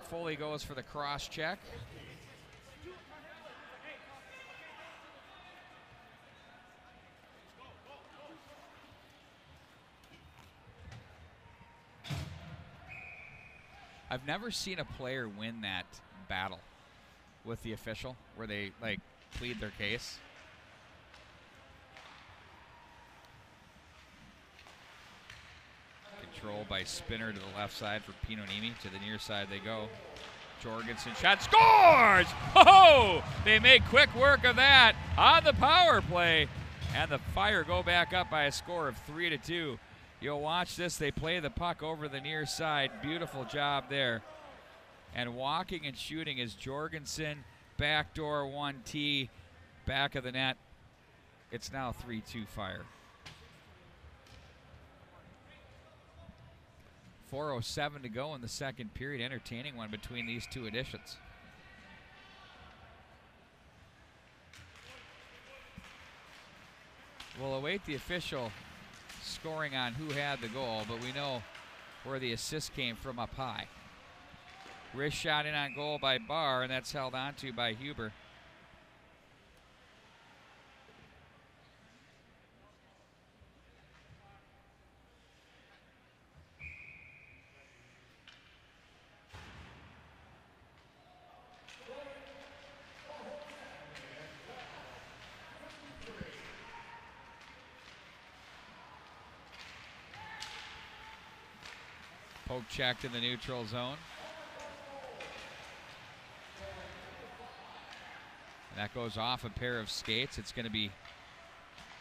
Foley goes for the cross check. I've never seen a player win that battle with the official where they like plead their case. control by Spinner to the left side for Pinonimi. To the near side they go. Jorgensen shot, scores! Oh, they make quick work of that on the power play. And the Fire go back up by a score of 3-2. You'll watch this. They play the puck over the near side. Beautiful job there. And walking and shooting is Jorgensen. Backdoor 1T. Back of the net. It's now 3-2 Fire. 4:07 to go in the second period. Entertaining one between these two additions. We'll await the official scoring on who had the goal, but we know where the assist came from up high. Wrist shot in on goal by Barr, and that's held onto by Huber. Poke checked in the neutral zone. And that goes off a pair of skates. It's going to be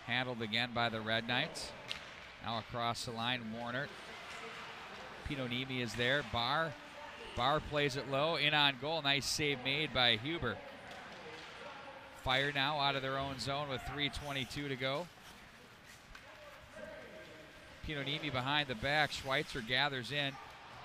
handled again by the Red Knights. Now across the line, Warner. Pinonimi is there. Barr plays it low, in on goal. Nice save made by Huber. Fire now out of their own zone with 3:22 to go. Pinonimi behind the back. Schweitzer gathers in,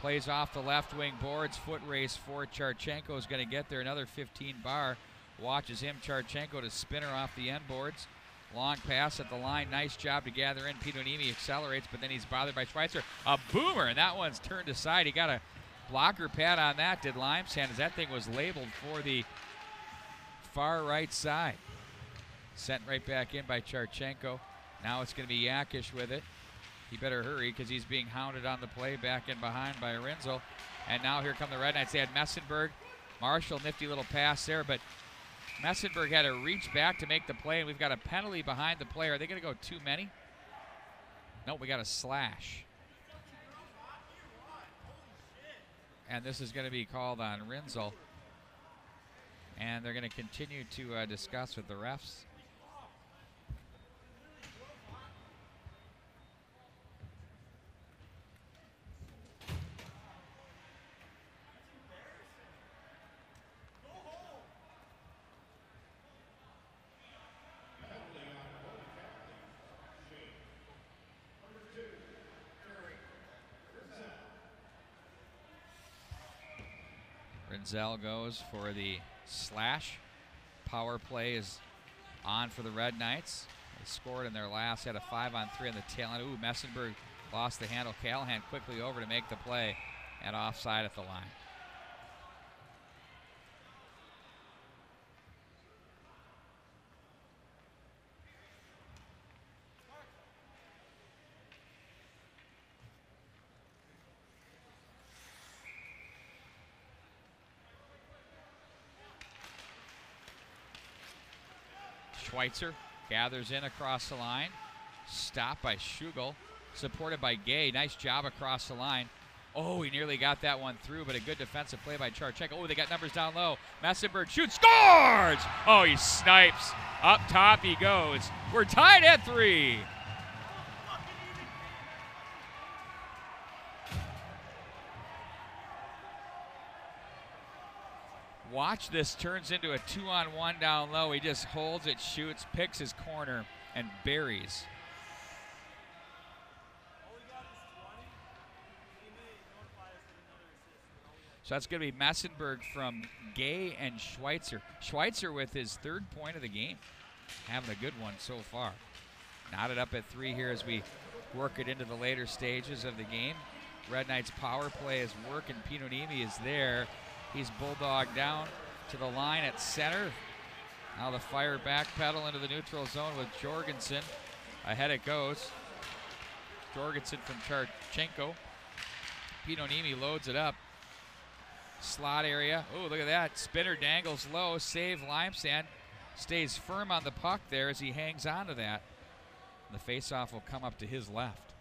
plays off the left wing boards. Foot race for Charchenko is going to get there. Another 15 Barr. Watches him, Charchenko, to Spinner off the end boards. Long pass at the line. Nice job to gather in. Pinonimi accelerates, but then he's bothered by Schweitzer. A boomer, and that one's turned aside. He got a blocker pad on that, did Limeshand, as that thing was labeled for the far right side. Sent right back in by Charchenko. Now it's going to be Yakish with it. He better hurry because he's being hounded on the play, back in behind by Rinzel. And now here come the Red Knights. They had Messenberg. Marshall, nifty little pass there, but Messenberg had to reach back to make the play, and we've got a penalty behind the play. Are they going to go too many? Nope, we got a slash. And this is going to be called on Rinzel. And they're going to continue to discuss with the refs. Rinzel goes for the slash. Power play is on for the Red Knights. They scored in their last, had a 5-on-3 on the tail end. Ooh, Messenberg lost the handle. Callahan quickly over to make the play, and offside at the line. Schweitzer gathers in across the line. Stopped by Schugel. Supported by Gay. Nice job across the line. Oh, he nearly got that one through, but a good defensive play by Charchenko. Oh, they got numbers down low. Messenberg shoots, scores! Oh, he snipes. Up top he goes. We're tied at 3. Watch this, turns into a 2-on-1 down low. He just holds it, shoots, picks his corner, and buries. So that's going to be Messenberg from Gay and Schweitzer. Schweitzer with his 3rd point of the game. Having a good one so far. Knotted up at 3 here as we work it into the later stages of the game. Red Knights power play is working. Pinonimi is there. He's bulldogged down to the line at center. Now the Fire backpedal into the neutral zone with Jorgensen. Ahead it goes. Jorgensen from Charchenko. Pinonimi loads it up. Slot area. Oh, look at that. Spinner dangles low. Save Limesand. Stays firm on the puck there as he hangs on to that. The faceoff will come up to his left.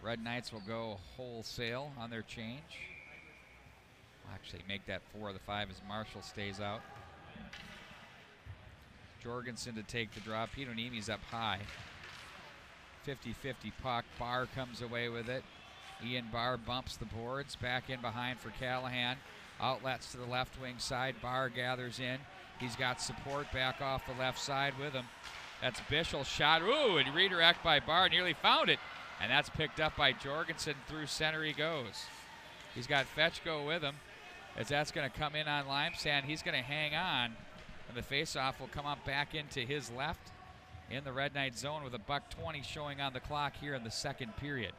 Red Knights will go wholesale on their change. We'll actually make that 4 of the 5 as Marshall stays out. Jorgensen to take the draw. Pinonimi's up high. 50-50 puck. Barr comes away with it. Ian Barr bumps the boards. Back in behind for Callahan. Outlets to the left wing side. Barr gathers in. He's got support back off the left side with him. That's Bischel's shot. Ooh, and redirect by Barr. Nearly found it. And that's picked up by Jorgensen. Through center he goes. He's got Fetchko with him. As that's going to come in on Limesand, he's going to hang on. And the faceoff will come up back into his left in the Red Knight zone with $1:20 showing on the clock here in the second period.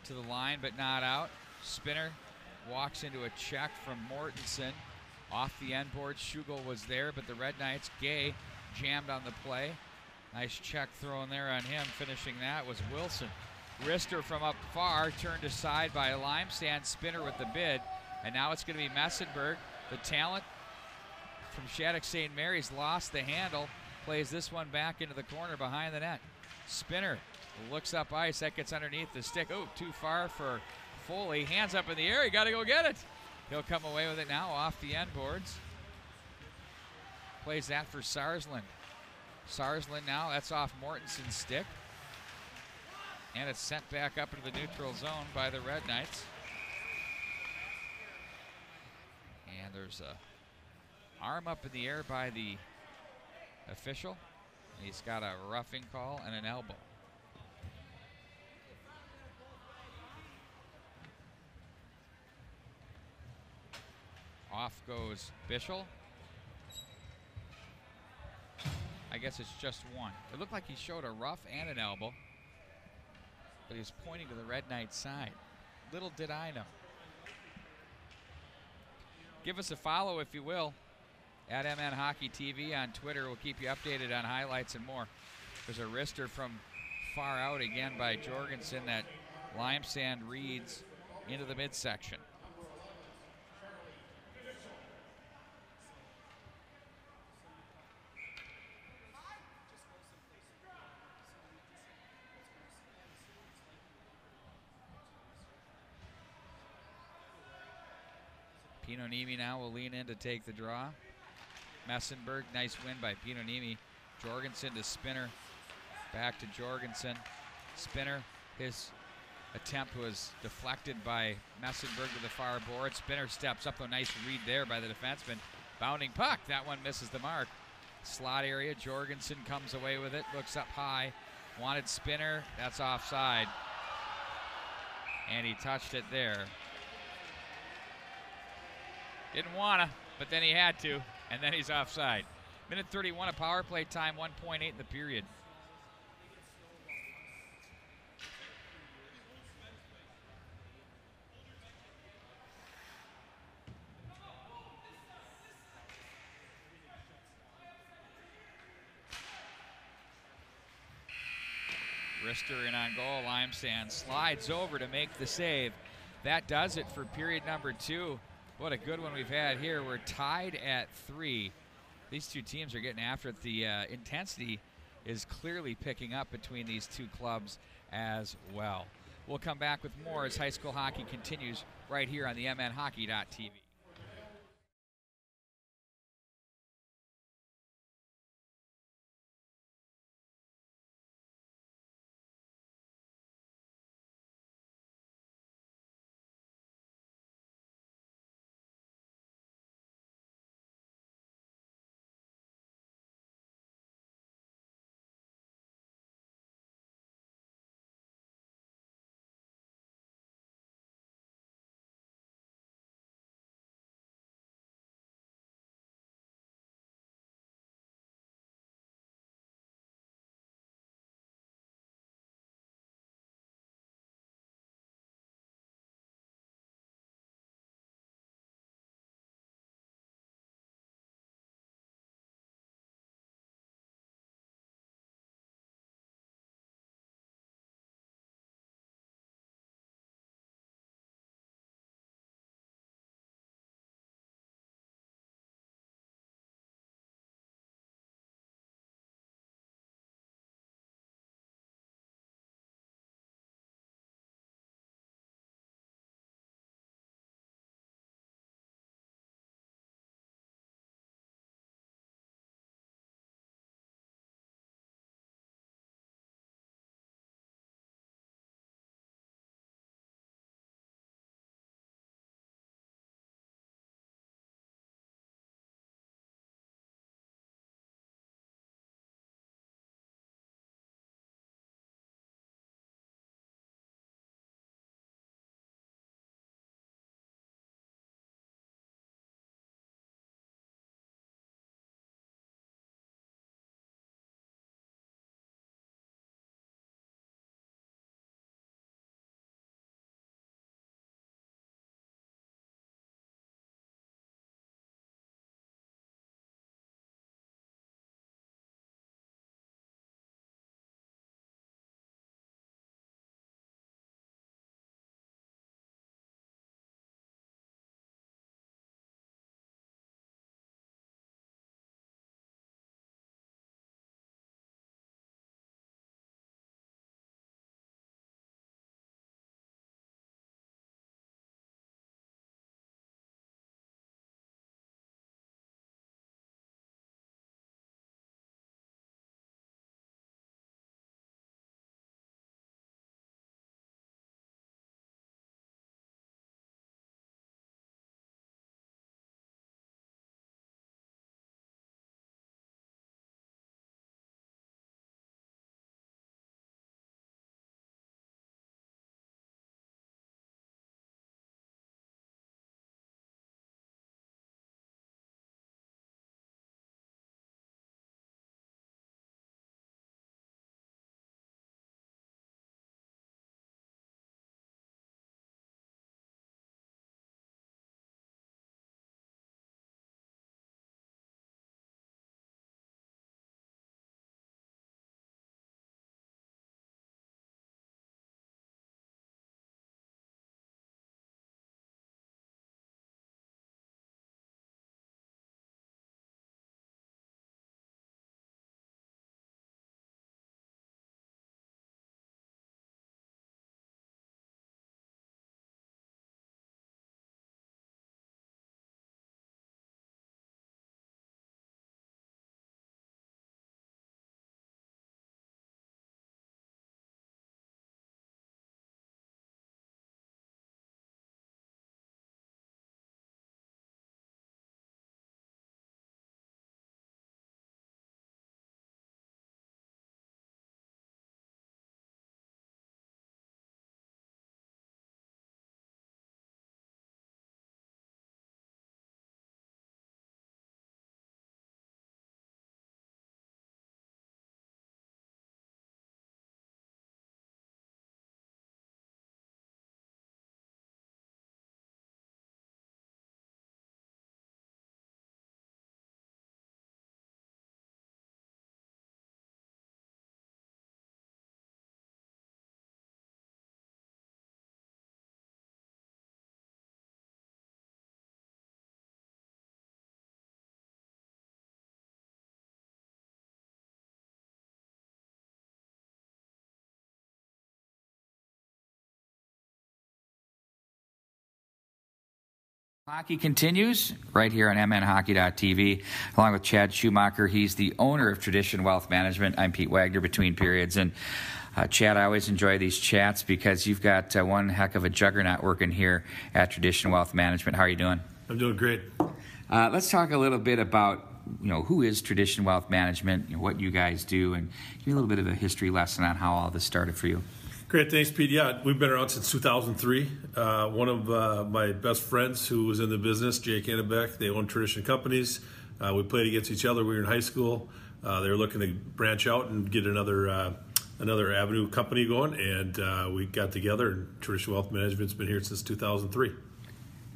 To the line, but not out. Spinner walks into a check from Mortensen. Off the end board, Schugel was there, but the Red Knights, Gay, jammed on the play. Nice check thrown there on him. Finishing that was Wilson. Rister from up far, turned aside by Limesand. Spinner with the bid, and now it's going to be Messenberg. The talent from Shattuck St. Mary's lost the handle. Plays this one back into the corner behind the net. Spinner looks up ice. That gets underneath the stick. Oh, too far for Foley. Hands up in the air. He got to go get it. He'll come away with it now off the end boards. Plays that for Sarsland. Sarsland now, that's off Mortensen's stick. And it's sent back up into the neutral zone by the Red Knights. And there's a arm up in the air by the official. He's got a roughing call and an elbow. Off goes Bischel. I guess it's just one. It looked like he showed a rough and an elbow, but he was pointing to the Red Knight side. Little did I know. Give us a follow if you will at MN Hockey TV on Twitter. We'll keep you updated on highlights and more. There's a wrister from far out again by Jorgensen that Limesand reads into the midsection. Pinonimi now will lean in to take the draw. Messenberg, nice win by Pinonimi. Jorgensen to Spinner. Back to Jorgensen. Spinner, his attempt was deflected by Messenberg to the far board. Spinner steps up, a nice read there by the defenseman. Bounding puck, that one misses the mark. Slot area, Jorgensen comes away with it, looks up high. Wanted Spinner, that's offside. And he touched it there. Didn't wanna, but then he had to, and then he's offside. Minute 31 of power play time, 1.8 in the period. Rister in on goal. Limesand slides over to make the save. That does it for period number 2. What a good one we've had here. We're tied at 3. These two teams are getting after it. The intensity is clearly picking up between these two clubs as well. We'll come back with more as high school hockey continues right here on the MNHockey.tv.
Hockey continues right here on mnhockey.tv, along with Chad Schumacher. He's the owner of Tradition Wealth Management. I'm Pete Wagner, between periods. And Chad, I always enjoy these chats because you've got one heck of a juggernaut working here at Tradition Wealth Management. How are you doing?
I'm doing great.
Let's talk a little bit about who is Tradition Wealth Management, what you guys do, and give me a little bit of a history lesson on how all this started for you.
Great, thanks, Pete. Yeah, we've been around since 2003. One of my best friends who was in the business, Jake Annebeck, they own Tradition Companies. We played against each other. We were in high school. They were looking to branch out and get another avenue company going, and we got together, and Tradition Wealth Management's been here since 2003.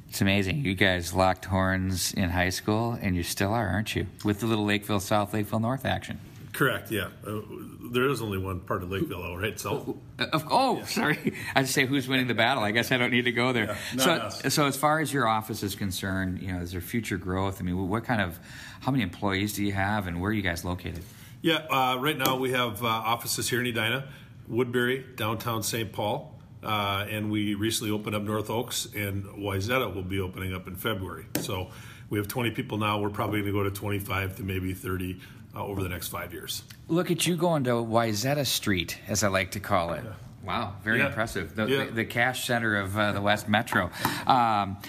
It's amazing. You guys locked horns in high school, and you still are, aren't you? With the little Lakeville South, Lakeville North action.
Correct, yeah. There is only one part of Lakeville, though, right? So.
Yeah. Sorry. I say who's winning the battle. I guess I don't need to go there.
Yeah,
so as far as your office is concerned, is there future growth? I mean, how many employees do you have, and where are you guys located?
Yeah, right now we have offices here in Edina, Woodbury, downtown St. Paul, and we recently opened up North Oaks, and Wayzata will be opening up in February. So we have 20 people now. We're probably going to go to 25 to maybe 30 over the next 5 years.
Look at you going to Wayzata Street, as I like to call it. Yeah. Wow, very impressive. The cash center of the West Metro.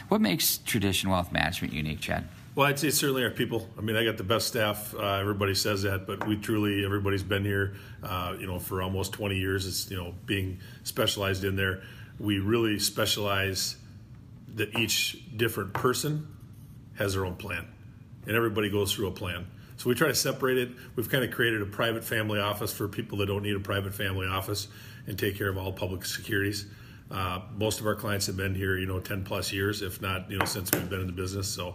What makes Tradition Wealth Management unique, Chad?
Well, I'd say certainly our people. I mean, I got the best staff. Everybody says that, but everybody's been here, for almost 20 years. It's, being specialized in there. We really specialize that each different person has their own plan, and everybody goes through a plan. So we try to separate it. We've kind of created a private family office for people that don't need a private family office and take care of all public securities. Most of our clients have been here, 10 plus years, if not, since we've been in the business. So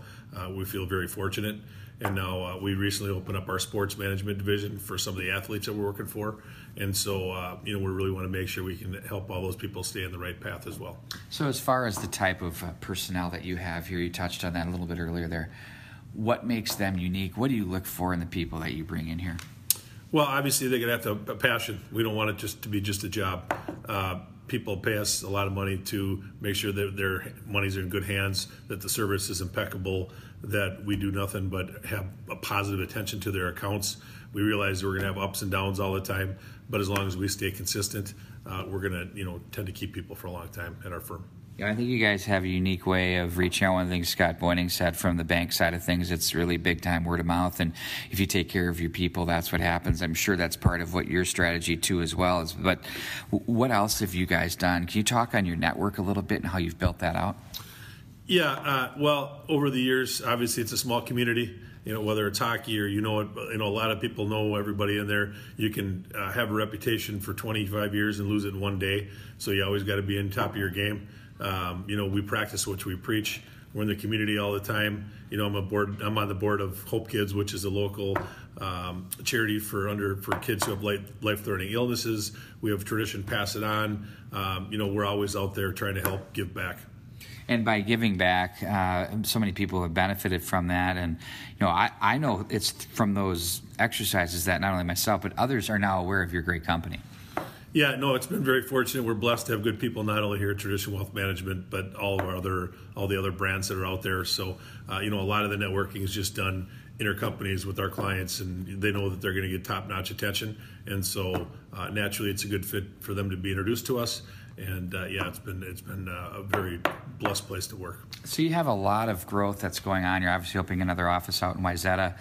we feel very fortunate. And now we recently opened up our sports management division for some of the athletes that we're working for. And so, we really want to make sure we can help all those people stay on the right path as well.
So as far as the type of personnel that you have here, you touched on that a little bit earlier there. What makes them unique? What do you look for in the people that you bring in here?
Well, obviously they're going to have a passion. We don't want it just to be just a job. People pay us a lot of money to make sure that their money's in good hands, that the service is impeccable, that we do nothing but have a positive attention to their accounts. We realize we're going to have ups and downs all the time, but as long as we stay consistent, we're going to tend to keep people for a long time at our firm.
Yeah, I think you guys have a unique way of reaching out. One of the things Scott Boyning said from the bank side of things, it's really big time word of mouth. And if you take care of your people, that's what happens. I'm sure that's part of what your strategy too as well is. But what else have you guys done? Can you talk on your network a little bit and how you've built that out?
Yeah, well, over the years, obviously it's a small community. Whether it's hockey or a lot of people know everybody in there. You can have a reputation for 25 years and lose it in one day. So you always got to be on top of your game. We practice what we preach. We're in the community all the time. I'm on the board of Hope Kids, which is a local charity for kids who have life-threatening illnesses. We have Tradition Pass It On. We're always out there trying to help give back.
And by giving back, so many people have benefited from that. And, I know it's from those exercises that not only myself, but others are now aware of your great company.
Yeah, no, it's been very fortunate. We're blessed to have good people, not only here at Tradition Wealth Management, but all the other brands that are out there. So, a lot of the networking is just done intercompanies with our clients, and they know that they're going to get top-notch attention. And so, naturally, it's a good fit for them to be introduced to us. And it's been a very blessed place to work.
So you have a lot of growth that's going on. You're obviously opening another office out in Wayzata.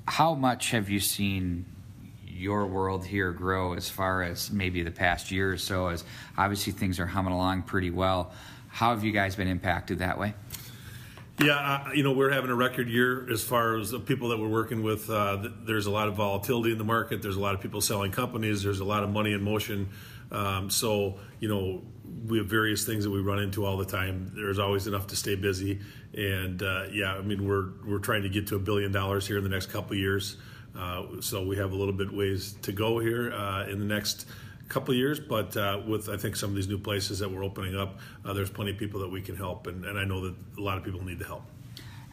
How much have you seen your world here grow as far as maybe the past year or so? As obviously things are humming along pretty well. How have you guys been impacted that way?
Yeah, we're having a record year as far as the people that we're working with. There's a lot of volatility in the market. There's a lot of people selling companies. There's a lot of money in motion. So, we have various things that we run into all the time. There's always enough to stay busy. And, we're trying to get to $1 billion here in the next couple of years. So we have a little bit ways to go here in the next couple of years. But with, I think, some of these new places that we're opening up, there's plenty of people that we can help. And I know that a lot of people need the help.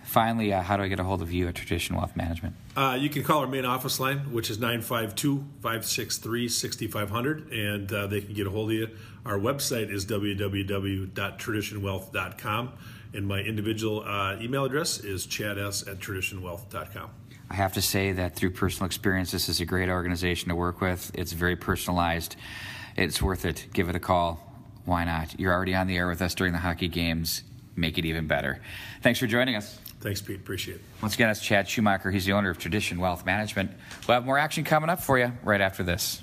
Finally, how do I get a hold of you at Tradition Wealth Management?
You can call our main office line, which is 952-563-6500, and they can get a hold of you. Our website is www.traditionwealth.com, and my individual email address is chads@traditionwealth.com.
I have to say that through personal experience, this is a great organization to work with. It's very personalized. It's worth it. Give it a call. Why not? You're already on the air with us during the hockey games. Make it even better. Thanks for joining us.
Thanks, Pete. Appreciate it.
Once again, it's Chad Schumacher. He's the owner of Tradition Wealth Management. We'll have more action coming up for you right after this.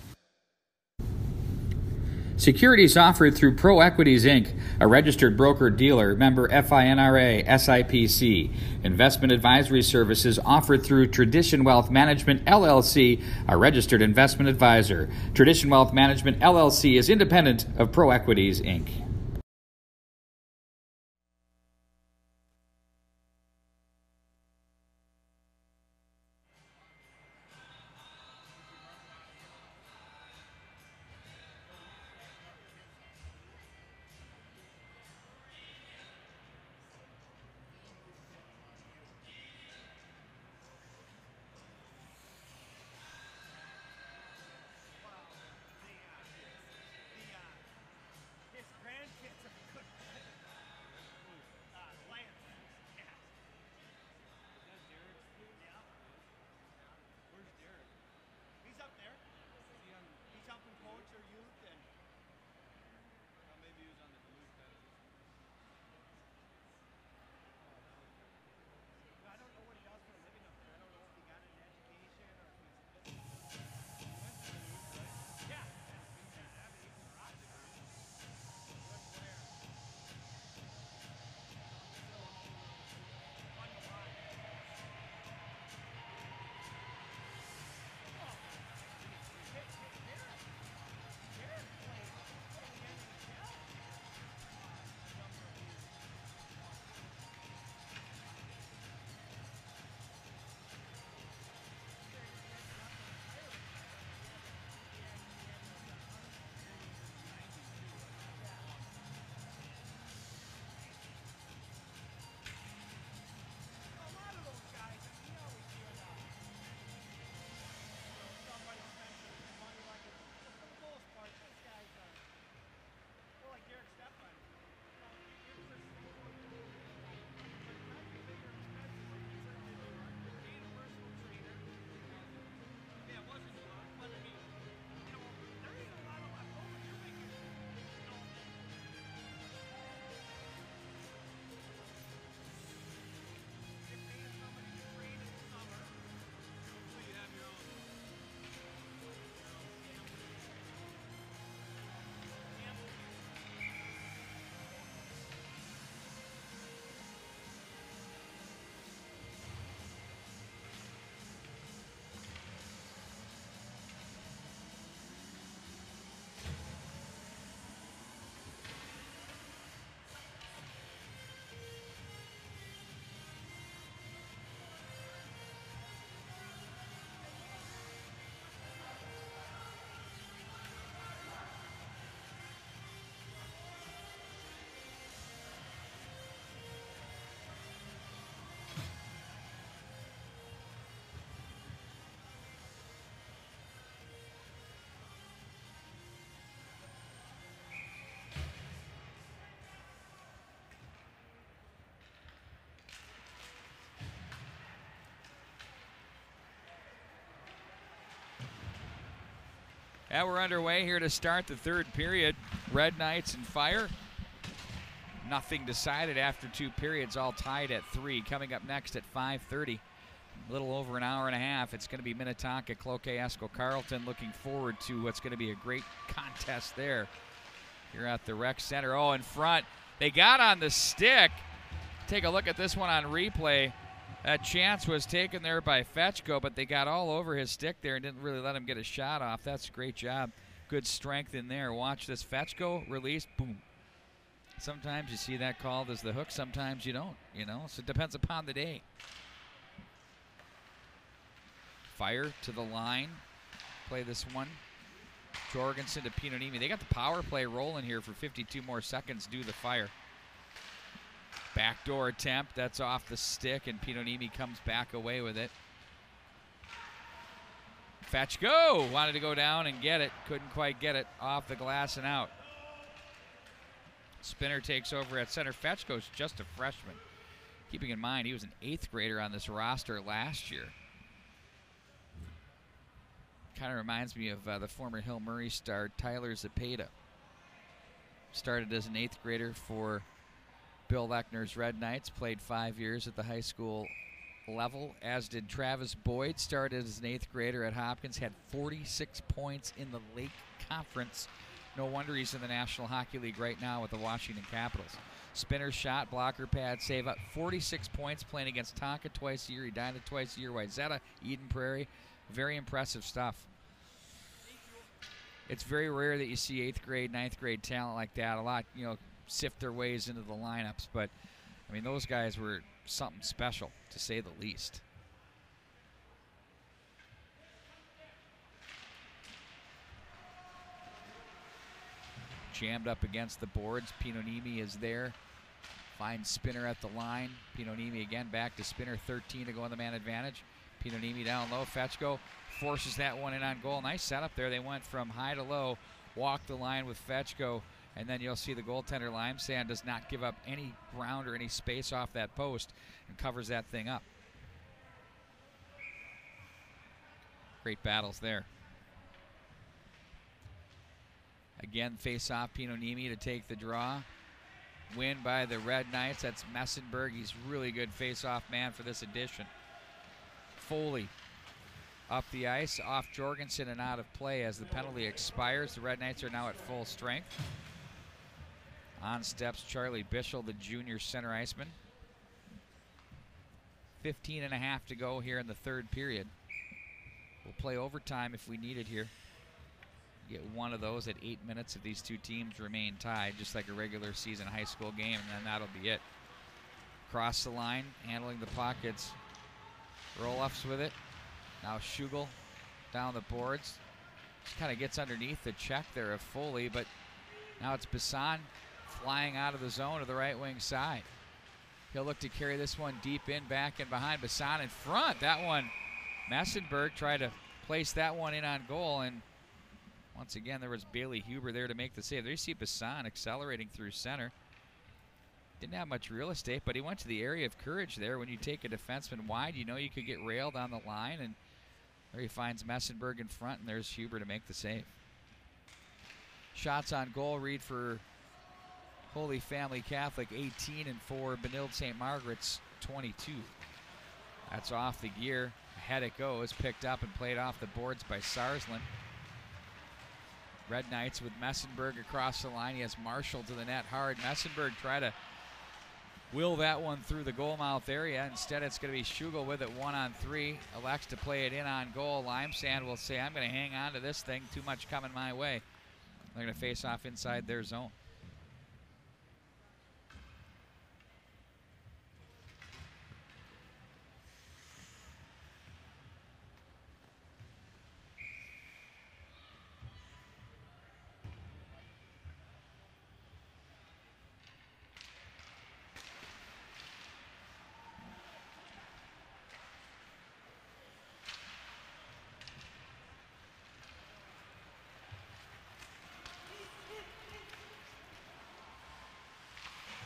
Securities offered through Pro Equities, Inc., a registered broker-dealer, member FINRA, SIPC. Investment advisory services offered through Tradition Wealth Management, LLC, a registered investment advisor. Tradition Wealth Management, LLC is independent of Pro Equities, Inc.
Yeah, we're underway here to start the third period. Red Knights and Fire. Nothing decided after two periods, all tied at 3. Coming up next at 5:30, a little over an hour and a half, it's going to be Minnetonka, Cloquet, Esco, Carleton. Looking forward to what's going to be a great contest there here at the rec center. Oh, in front, they got on the stick. Take a look at this one on replay. That chance was taken there by Fetchko, but they got all over his stick there and didn't really let him get a shot off. That's a great job. Good strength in there. Watch this. Fetchko release, boom. Sometimes you see that called as the hook, sometimes you don't, so it depends upon the day. Fire to the line. Play this one. Jorgensen to Pinonimi. They got the power play rolling here for 52 more seconds due to the Fire. Backdoor attempt, that's off the stick, and Pinonimi comes back away with it. Fetchko wanted to go down and get it, couldn't quite get it off the glass and out. Spinner takes over at center. Fetchko's just a freshman. Keeping in mind, he was an 8th grader on this roster last year. Kind of reminds me of the former Hill Murray star Tyler Zepeda. Started as an 8th grader for Bill Lechner's Red Knights, played 5 years at the high school level, as did Travis Boyd. Started as an 8th grader at Hopkins, had 46 points in the Lake Conference. No wonder he's in the National Hockey League right now with the Washington Capitals. Spinner shot, blocker pad, save up. 46 points playing against Tonka twice a year, Edina twice a year, Wayzata, Eden Prairie. Very impressive stuff. It's very rare that you see 8th grade, 9th grade talent like that. A lot, sift their ways into the lineups, but I mean, those guys were something special, to say the least. Jammed up against the boards. Pinonimi is there. Finds Spinner at the line. Pinonimi again back to Spinner. 13 to go on the man advantage. Pinonimi down low. Fetchko forces that one in on goal. Nice setup there. They went from high to low, walk the line with Fetchko, and then you'll see the goaltender Limesand does not give up any ground or any space off that post and covers that thing up. Great battles there. Again, face off Pinonimi to take the draw. Win by the Red Knights. That's Messenberg. He's really good face-off man for this edition. Foley up the ice, off Jorgensen and out of play as the penalty expires. The Red Knights are now at full strength. On steps Charlie Bischel, the junior center iceman. 15.5 to go here in the third period. We'll play overtime if we need it here. Get one of those at 8 minutes if these two teams remain tied, just like a regular season high school game, and then that'll be it. Cross the line, handling the pockets. Roll-ups with it. Now Schugel down the boards. Just kind of gets underneath the check there of Foley, but now it's Bisson flying out of the zone to the right wing side. He'll look to carry this one deep in, back and behind. Bisson in front. That one, Messenberg tried to place that one in on goal, and once again, there was Bailey Huber there to make the save. There you see Bisson accelerating through center. Didn't have much real estate, but he went to the area of courage there. When you take a defenseman wide, you know you could get railed on the line, and there he finds Messenberg in front, and there's Huber to make the save. Shots on goal read for Holy Family Catholic, 18, and for Benilde St. Margaret's, 22. That's off the gear. Ahead it goes, picked up and played off the boards by Sarsland. Red Knights with Messenberg across the line. He has Marshall to the net hard. Messenberg try to will that one through the goal mouth area. Instead, it's going to be Schugel with it 1-on-3. Elects to play it in on goal. Limesand will say, I'm going to hang on to this thing. Too much coming my way. They're going to face off inside their zone.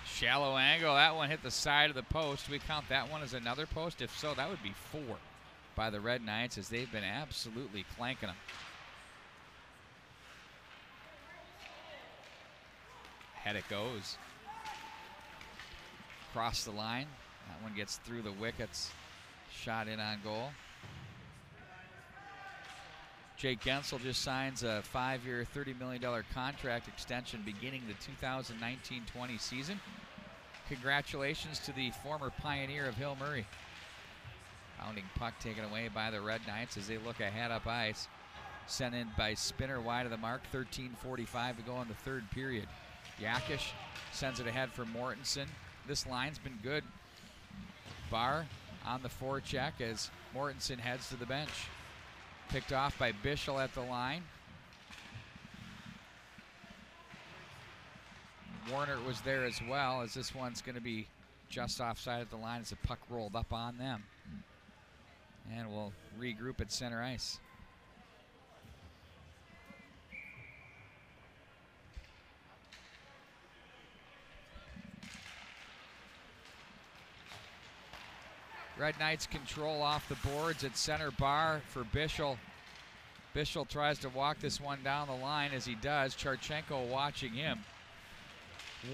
Shallow angle, that one hit the side of the post. We count that one as another post? If so, that would be 4 by the Red Knights, as they've been absolutely clanking them. Ahead it goes. Across the line. That one gets through the wickets. Shot in on goal. Jake Gensel just signs a 5-year, $30 million contract extension beginning the 2019-20 season. Congratulations to the former pioneer of Hill Murray. Pounding puck taken away by the Red Knights as they look ahead up ice. Sent in by Spinner wide of the mark. 13:45 to go in the third period. Yakish sends it ahead for Mortensen. This line's been good. Barr on the forecheck as Mortensen heads to the bench. Picked off by Bischel at the line. Warner was there as well, as this one's going to be just offside of the line as the puck rolled up on them. And we'll regroup at center ice. Red Knights control off the boards at center bar for Bischel. Bischel tries to walk this one down the line. As he does, Charchenko watching him.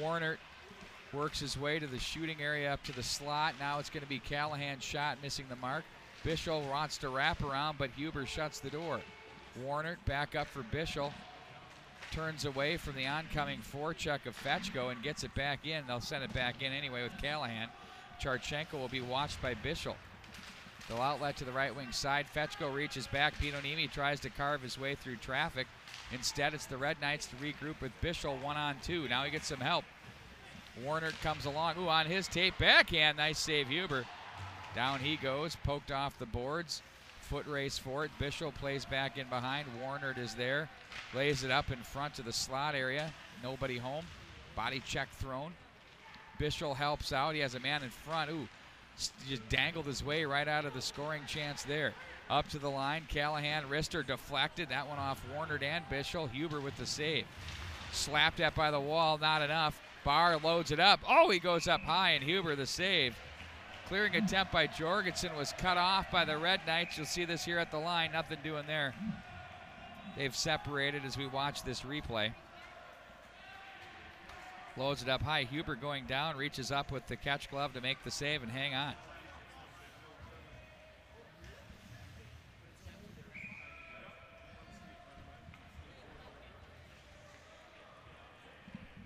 Warner works his way to the shooting area up to the slot. Now it's going to be Callahan's shot, missing the mark. Bischel wants to wrap around, but Huber shuts the door. Warner back up for Bischel. Turns away from the oncoming forecheck of Fetchko and gets it back in. They'll send it back in anyway with Callahan. Charchenko will be watched by Bischel. They'll outlet to the right wing side. Fetchko reaches back. Pinonimi tries to carve his way through traffic. Instead, it's the Red Knights to regroup with Bischel 1-on-2. Now he gets some help. Warner comes along. Ooh, on his tape backhand. Nice save, Huber. Down he goes, poked off the boards. Foot race for it. Bischel plays back in behind. Warner is there. Lays it up in front to the slot area. Nobody home. Body check thrown. Bischel helps out. He has a man in front. Ooh, just dangled his way right out of the scoring chance there. Up to the line. Callahan, wrister deflected. That one off Warner and Bischel. Huber with the save. Slapped at by the wall. Not enough. Barr loads it up. Oh, he goes up high, and Huber the save. Clearing attempt by Jorgensen was cut off by the Red Knights. You'll see this here at the line. Nothing doing there. They've separated as we watch this replay. Loads it up high. Huber going down, reaches up with the catch glove to make the save and hang on.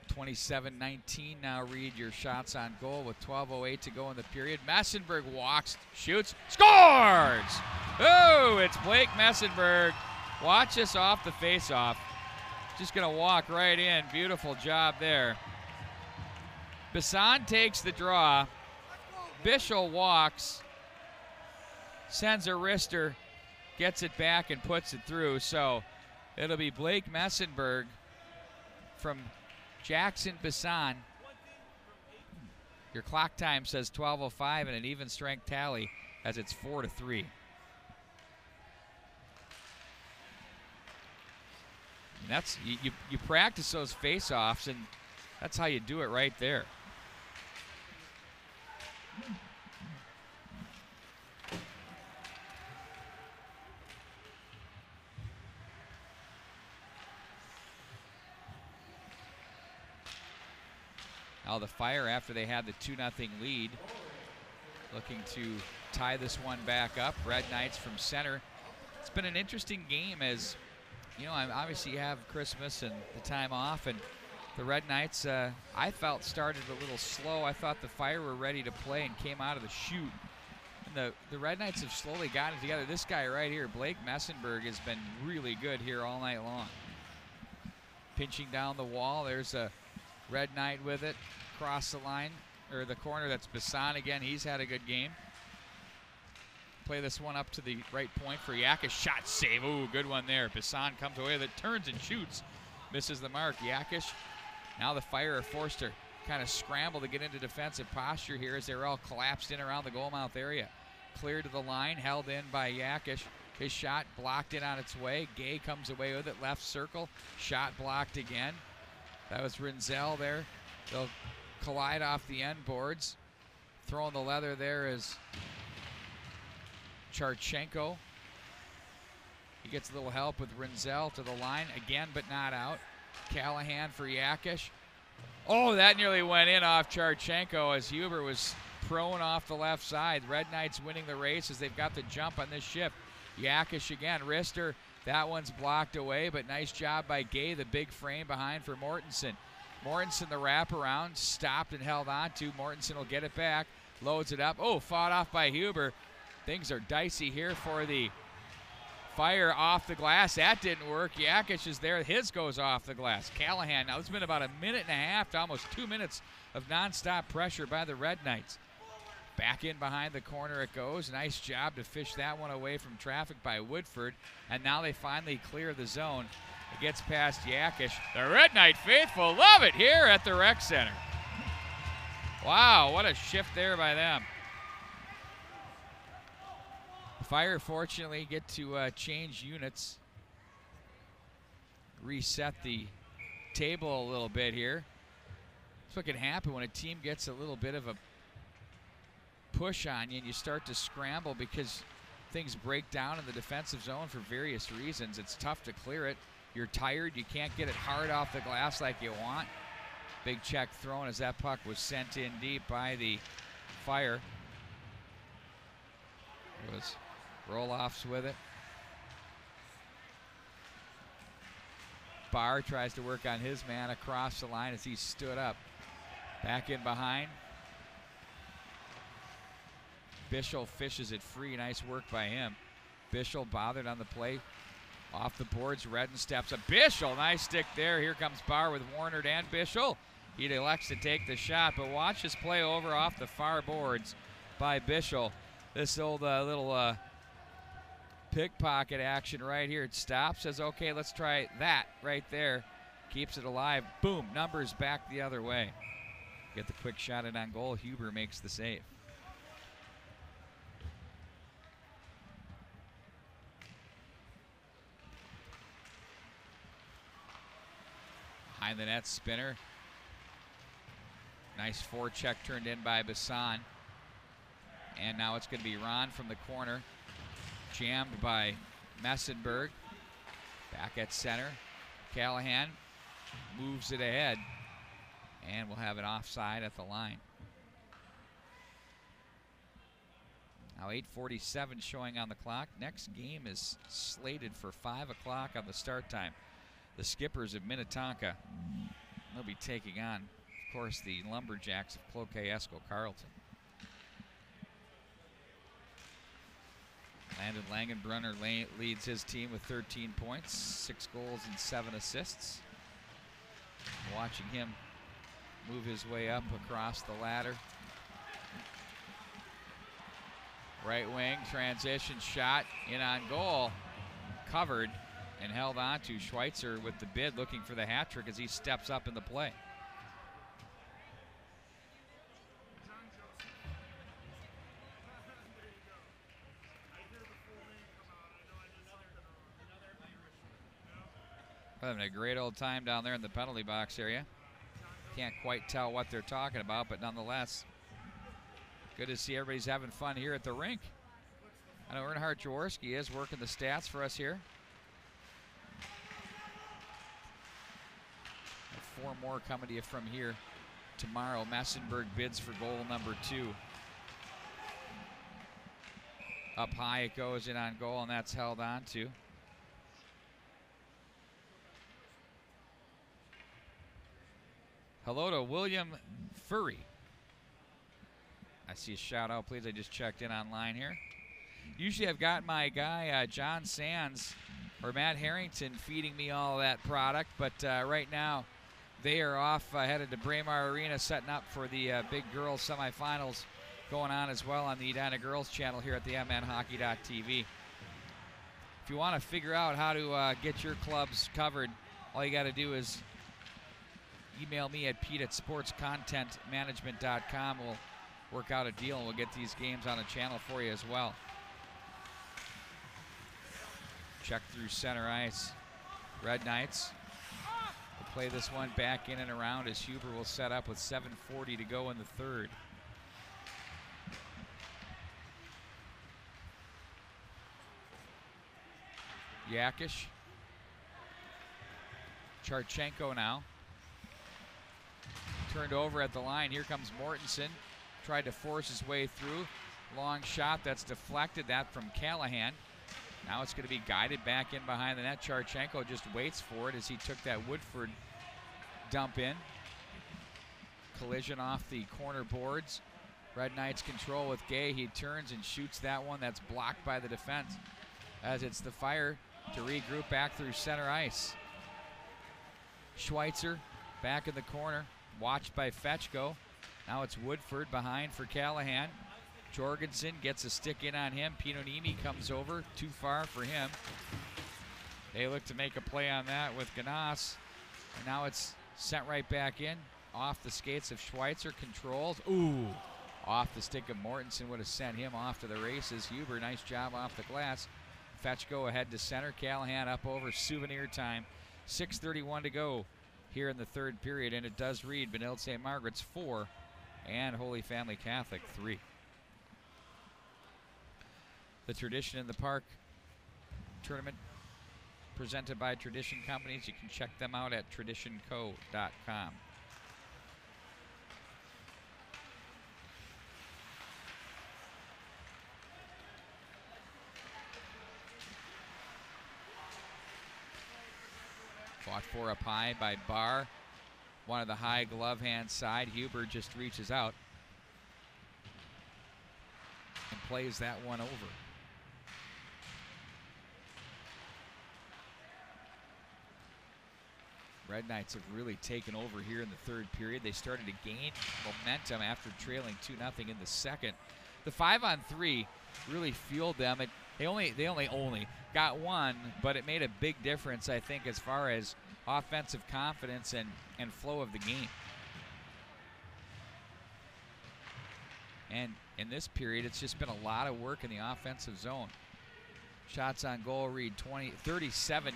(27-19) now read your shots on goal with 12:08 to go in the period. Messenberg walks, shoots, scores! Oh, it's Blake Messenberg. Watch this off the face-off. Just going to walk right in. Beautiful job there. Bisson takes the draw. Bischel walks, sends a wrister, gets it back and puts it through. So it'll be Blake Messenberg from Jackson Bisson. Your clock time says 12:05 and an even strength tally as it's 4-3. That's you practice those face-offs, and that's how you do it right there. Now the Fire, after they had the 2-0 lead, looking to tie this one back up. Red Knights from center. It's been an interesting game as, you know, obviously you have Christmas and the time off, and the Red Knights, I felt, started a little slow. I thought the Fire were ready to play and came out of the chute. And the Red Knights have slowly gotten it together. This guy right here, Blake Messenberg, has been really good here all night long. Pinching down the wall. There's a Red Knight with it. Across the line, or the corner, that's Bisson again. He's had a good game. Play this one up to the right point for Yakish. Shot save. Ooh, good one there. Bisson comes away with it, turns and shoots. Misses the mark. Yakish. Now the Fire are forced to kind of scramble to get into defensive posture here as they're all collapsed in around the goal mouth area. Cleared to the line, held in by Yakish. His shot blocked in on its way. Gay comes away with it, left circle. Shot blocked again. That was Rinzel there. They'll collide off the end boards. Throwing the leather there is Charchenko. He gets a little help with Rinzel to the line again, but not out. Callahan for Yakish. Oh, that nearly went in off Charchenko as Huber was prone off the left side. Red Knights winning the race as they've got the jump on this shift. Yakish again, wrister. That one's blocked away, but nice job by Gay, the big frame behind for Mortensen. Mortensen, the wraparound, stopped and held on to. Mortensen will get it back, loads it up. Oh, fought off by Huber. Things are dicey here for the Fire off the glass. That didn't work. Yakish is there. His goes off the glass. Callahan, now it's been about a minute and a half to almost 2 minutes of nonstop pressure by the Red Knights. Back in behind the corner it goes. Nice job to fish that one away from traffic by Woodford. And now they finally clear the zone. It gets past Yakish. The Red Knight faithful love it here at the Rec Center. Wow, what a shift there by them. Fire fortunately get to change units. Reset the table a little bit here. That's what can happen when a team gets a little bit of a push on you and you start to scramble because things break down in the defensive zone for various reasons. It's tough to clear it. You're tired. You can't get it hard off the glass like you want. Big check thrown as that puck was sent in deep by the Fire. It was roll-offs with it. Barr tries to work on his man across the line as he stood up. Back in behind. Bischel fishes it free. Nice work by him. Bischel bothered on the play. Off the boards, Redden steps up. Bischel, nice stick there. Here comes Barr with Warner and Bischel. He elects to take the shot, but watch his play over off the far boards by Bischel. This old little pickpocket action right here. It stops, says, okay, let's try that right there. Keeps it alive. Boom, numbers back the other way. Get the quick shot in on goal. Huber makes the save. Behind the net, Spinner. Nice forecheck turned in by Bassan. And now it's going to be Ron from the corner. Jammed by Messenberg. Back at center. Callahan moves it ahead. And we'll have it offside at the line. Now 8:47 showing on the clock. Next game is slated for 5 o'clock on the start time. The Skippers of Minnetonka. They'll be taking on, of course, the Lumberjacks of Cloquet-Esco Carleton. Landon Langenbrunner leads his team with 13 points, 6 goals and 7 assists. Watching him move his way up across the ladder. Right wing, transition shot, in on goal. Covered and held on to. Schweitzer with the bid, looking for the hat trick as he steps up in the play. We're having a great old time down there in the penalty box area. Can't quite tell what they're talking about, but nonetheless, good to see everybody's having fun here at the rink. I know Earnhardt Jaworski is working the stats for us here. 4 more coming to you from here tomorrow. Messenberg bids for goal number 2. Up high it goes, in on goal, and that's held on to. Hello to William Furry. I see a shout out, please. I just checked in online here. Usually I've got my guy John Sands or Matt Harrington feeding me all of that product, but right now they are off headed to Braemar Arena, setting up for the big girls semifinals going on as well on the Edina Girls channel here at the mnhockey.tv. If you want to figure out how to get your clubs covered, all you got to do is email me at pete@sportscontentmanagement.com. We'll work out a deal and we'll get these games on a channel for you as well. Check through center ice. Red Knights will play this one back in and around as Huber will set up with 7:40 to go in the third. Yakish. Charchenko now. Turned over at the line. Here comes Mortensen. Tried to force his way through. Long shot that's deflected. That from Callahan. Now it's going to be guided back in behind the net. Charchenko just waits for it as he took that Woodford dump in. Collision off the corner boards. Red Knights control with Gay. He turns and shoots that one. That's blocked by the defense as it's the Fire to regroup back through center ice. Schweitzer back in the corner. Watched by Fetchko. Now it's Woodford behind for Callahan. Jorgensen gets a stick in on him. Pinonimi comes over. Too far for him. They look to make a play on that with Ganas. And now it's sent right back in. off the skates of Schweitzer, controls. Ooh, off the stick of Mortensen, would have sent him off to the races. Huber, nice job off the glass. Fetchko ahead to center. Callahan up over, souvenir time. 6:31 to go here in the third period, and it does read Benilde St. Margaret's 4 and Holy Family Catholic 3. The Tradition in the Park tournament presented by Tradition Companies. You can check them out at traditionco.com. Fought for up high by Barr. One of the high glove hand side. Huber just reaches out and plays that one over. Red Knights have really taken over here in the third period. They started to gain momentum after trailing 2-0 in the second. The 5-on-3 really fueled them. They only got one, but it made a big difference, I think, as far as offensive confidence and flow of the game. And in this period, it's just been a lot of work in the offensive zone. Shots on goal read 37-19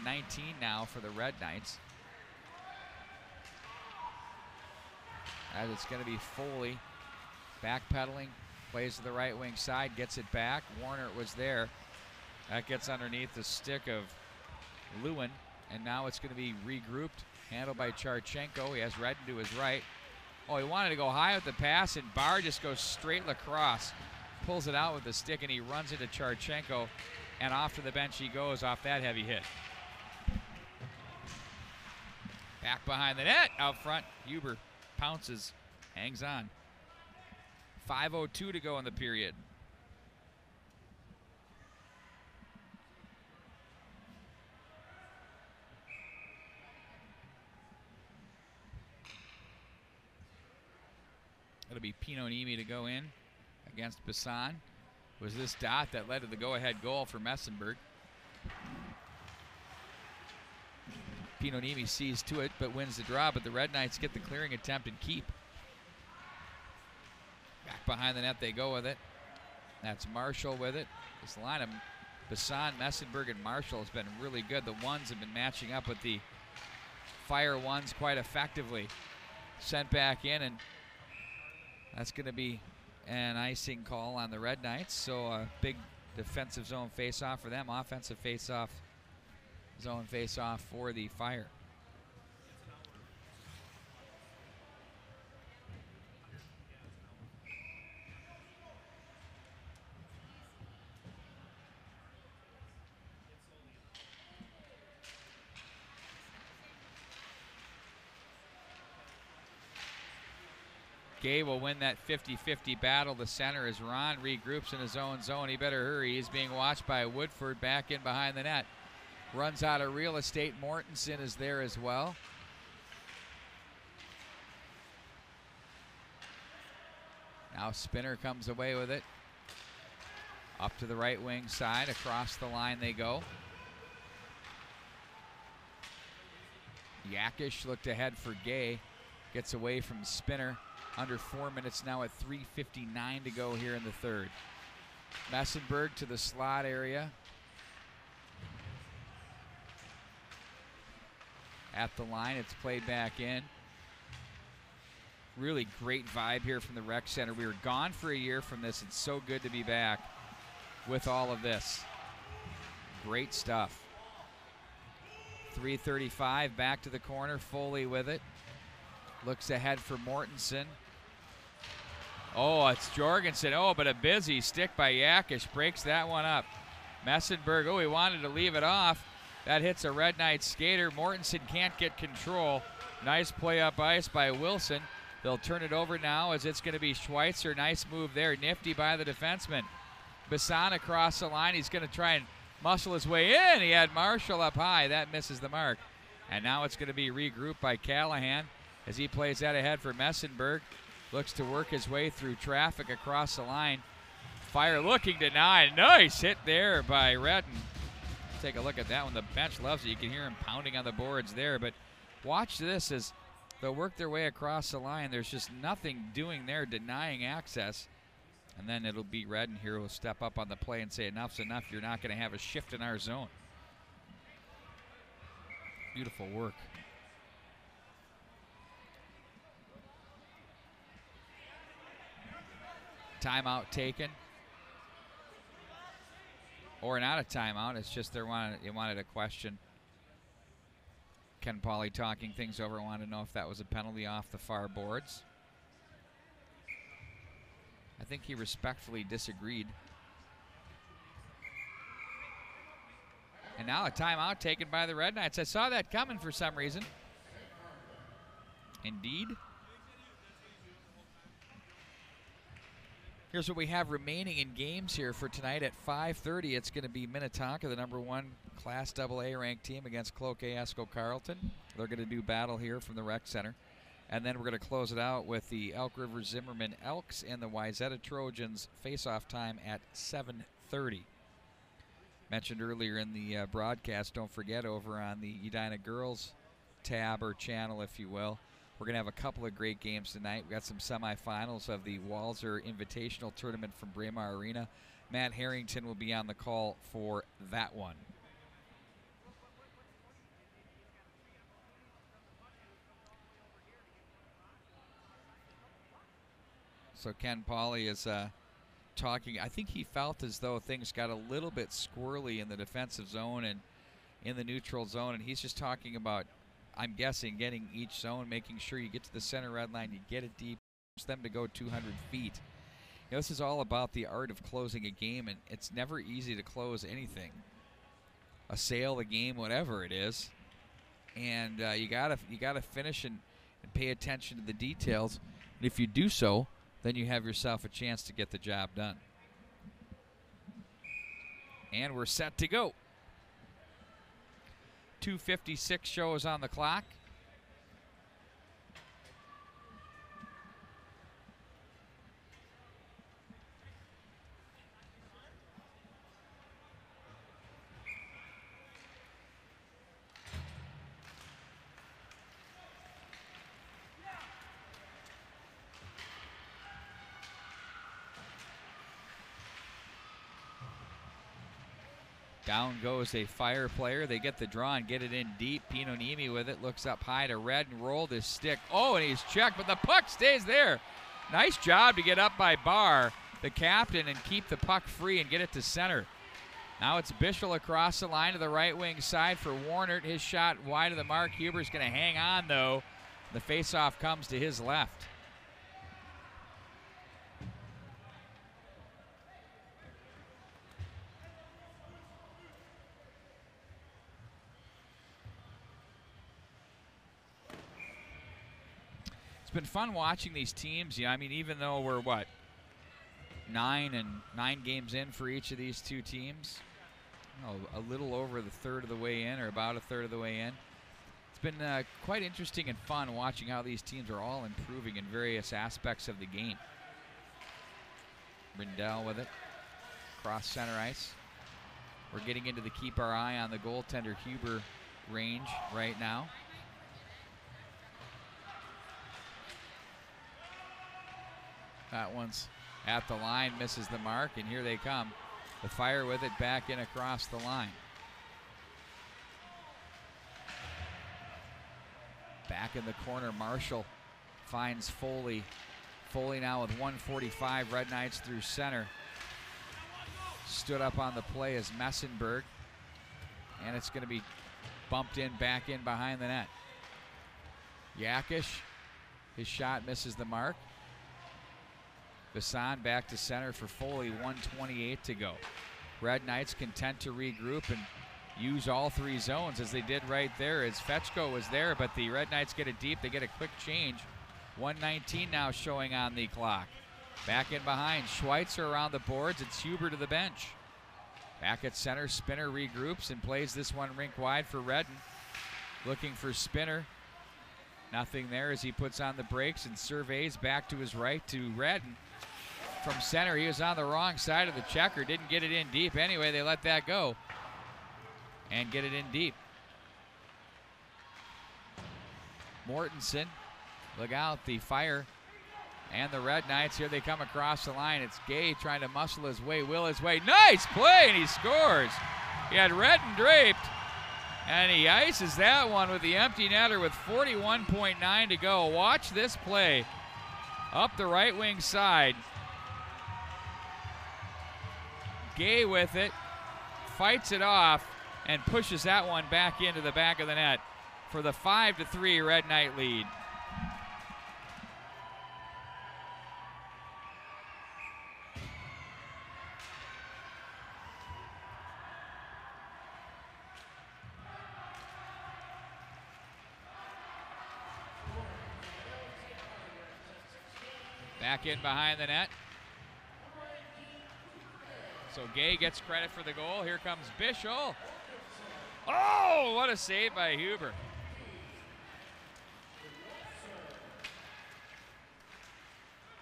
now for the Red Knights. As it's going to be Foley backpedaling, plays to the right wing side, gets it back. Warner was there. That gets underneath the stick of Lewin, and now it's going to be regrouped, handled by Charchenko. He has Redden to his right. Oh, he wanted to go high with the pass, and Barr just goes straight lacrosse, pulls it out with the stick, and he runs into Charchenko, and off to the bench he goes off that heavy hit. Back behind the net, out front, Huber pounces, hangs on. 5:02 to go in the period. It'll be Pinonimi to go in against Bassan. It was this dot that led to the go-ahead goal for Messenberg. Pinonimi sees to it but wins the draw, but the Red Knights get the clearing attempt and keep. Back behind the net they go with it. That's Marshall with it. This line of Bassan, Messenberg, and Marshall has been really good. The ones have been matching up with the Fire ones quite effectively. Sent back in, and that's going to be an icing call on the Red Knights. So a big defensive zone face-off for them. Offensive face-off, zone face-off for the Fire. Gay will win that 50-50 battle. The center as Ron regroups in his own zone. He better hurry. He's being watched by Woodford back in behind the net. Runs out of real estate. Mortensen is there as well. Now Spinner comes away with it. Up to the right wing side. Across the line they go. Yakish looked ahead for Gay. Gets away from Spinner. Under 4 minutes now at 3:59 to go here in the third. Messenberg to the slot area. At the line, it's played back in. Really great vibe here from the rec center. We were gone for a year from this. It's so good to be back with all of this. Great stuff. 3:35, back to the corner. Foley with it. Looks ahead for Mortensen. Oh, it's Jorgensen. Oh, but a busy stick by Yakish. Breaks that one up. Messenberg, oh, he wanted to leave it off. That hits a Red Knight skater. Mortensen can't get control. Nice play up ice by Wilson. They'll turn it over now as it's going to be Schweitzer. Nice move there. Nifty by the defenseman. Bassan across the line. He's going to try and muscle his way in. He had Marshall up high. That misses the mark. And now it's going to be regrouped by Callahan as he plays that ahead for Messenberg. Looks to work his way through traffic across the line. Fire looking denied. Nice hit there by Redden. Take a look at that one. The bench loves it. You can hear him pounding on the boards there. But watch this as They'll work their way across the line. There's just nothing doing there, denying access. And then it'll be Redden here who will step up on the play and say, enough's enough. You're not going to have a shift in our zone. Beautiful work. Timeout taken. Or not a timeout. It's just they wanted a question. Ken Pauley talking things over. Wanted to know if that was a penalty off the far boards. I think he respectfully disagreed. And now a timeout taken by the Red Knights. I saw that coming for some reason. Indeed. Here's what we have remaining in games here for tonight at 5:30. It's going to be Minnetonka, the #1 Class AA ranked team against Cloquet Esco Carleton. They're going to do battle here from the rec center. And then we're going to close it out with the Elk River Zimmerman Elks and the Wayzata Trojans face-off time at 7:30. Mentioned earlier in the broadcast, don't forget over on the Edina Girls tab or channel, if you will, we're going to have a couple of great games tonight. We've got some semifinals of the Walzer Invitational Tournament from Braemar Arena. Matt Harrington will be on the call for that one. So Ken Pauley is talking. I think he felt as though things got a little bit squirrely in the defensive zone and in the neutral zone, and he's just talking about, I'm guessing, getting each zone, making sure you get to the center red line, you get it deep, force them to go 200 feet. You know, this is all about the art of closing a game, and it's never easy to close anything. A sale, a game, whatever it is. And you gotta finish and pay attention to the details. And if you do so, then you have yourself a chance to get the job done. And we're set to go. 2:56 shows on the clock. Down goes a Fire player. They get the draw and get it in deep. Pinonimi with it. Looks up high to Red and rolled his stick. Oh, and he's checked, but the puck stays there. Nice job to get up by Barr, the captain, and keep the puck free and get it to center. Now it's Bischel across the line to the right wing side for Warnert. His shot wide of the mark. Huber's going to hang on, though. The faceoff comes to his left. It's been fun watching these teams. Yeah, I mean, even though we're, what, 9 games in for each of these two teams, a little over the third of the way in, or about a third of the way in. It's been quite interesting and fun watching how these teams are all improving in various aspects of the game. Rindell with it, cross center ice. We're getting into the keep our eye on the goaltender Huber range right now. That one's at the line, misses the mark, and here they come. The Fire with it back in across the line. Back in the corner, Marshall finds Foley. Foley now with 1:45, Red Knights through center. Stood up on the play as Messenberg, and it's going to be bumped in, back in behind the net. Yakish, his shot misses the mark. Bassan back to center for Foley, 1:28 to go. Red Knights content to regroup and use all three zones as they did right there as Fetchko was there, but the Red Knights get it deep. They get a quick change. 1:19 now showing on the clock. Back in behind, Schweitzer around the boards. It's Huber to the bench. Back at center, Spinner regroups and plays this one rink wide for Redden. Looking for Spinner. Nothing there as he puts on the brakes and surveys back to his right to Redden. From center, he was on the wrong side of the checker, didn't get it in deep. Anyway, they let that go and get it in deep. Mortensen Look out, the Fire and the Red Knights. Here they come across the line. It's Gay trying to muscle his way, will his way. Nice play, and he scores. He had Redden draped, and he ices that one with the empty netter with 41.9 to go. Watch this play up the right wing side. Gay with it, fights it off, and pushes that one back into the back of the net for the 5-3 Red Knight lead. Back in behind the net. So Gay gets credit for the goal. Here comes Bischel. Oh, what a save by Huber.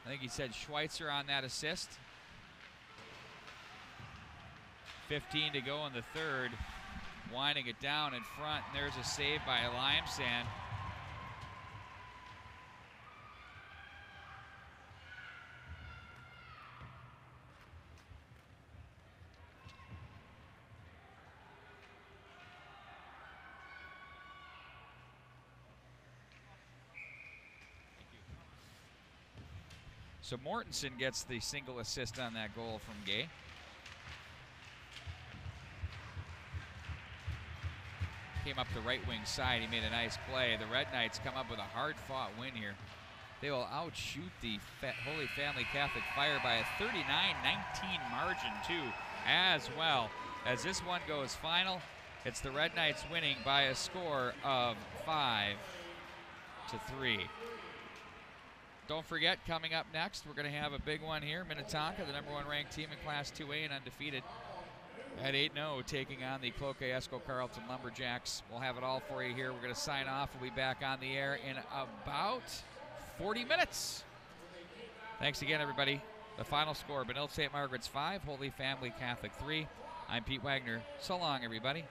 I think he said Schweitzer on that assist. 15 to go in the third. Winding it down in front, and there's a save by Limesand. So Mortensen gets the single assist on that goal from Gay. Came up the right wing side. He made a nice play. The Red Knights come up with a hard-fought win here. They will outshoot the Holy Family Catholic Fire by a 39-19 margin, too, as well. As this one goes final, it's the Red Knights winning by a score of 5-3. Don't forget, coming up next, we're going to have a big one here. Minnetonka, the #1 ranked team in Class 2A and undefeated at 8-0, taking on the Cloquet Esco Carleton Lumberjacks. We'll have it all for you here. We're going to sign off. We'll be back on the air in about 40 minutes. Thanks again, everybody. The final score, Benilde St. Margaret's 5, Holy Family Catholic 3. I'm Pete Wagner. So long, everybody.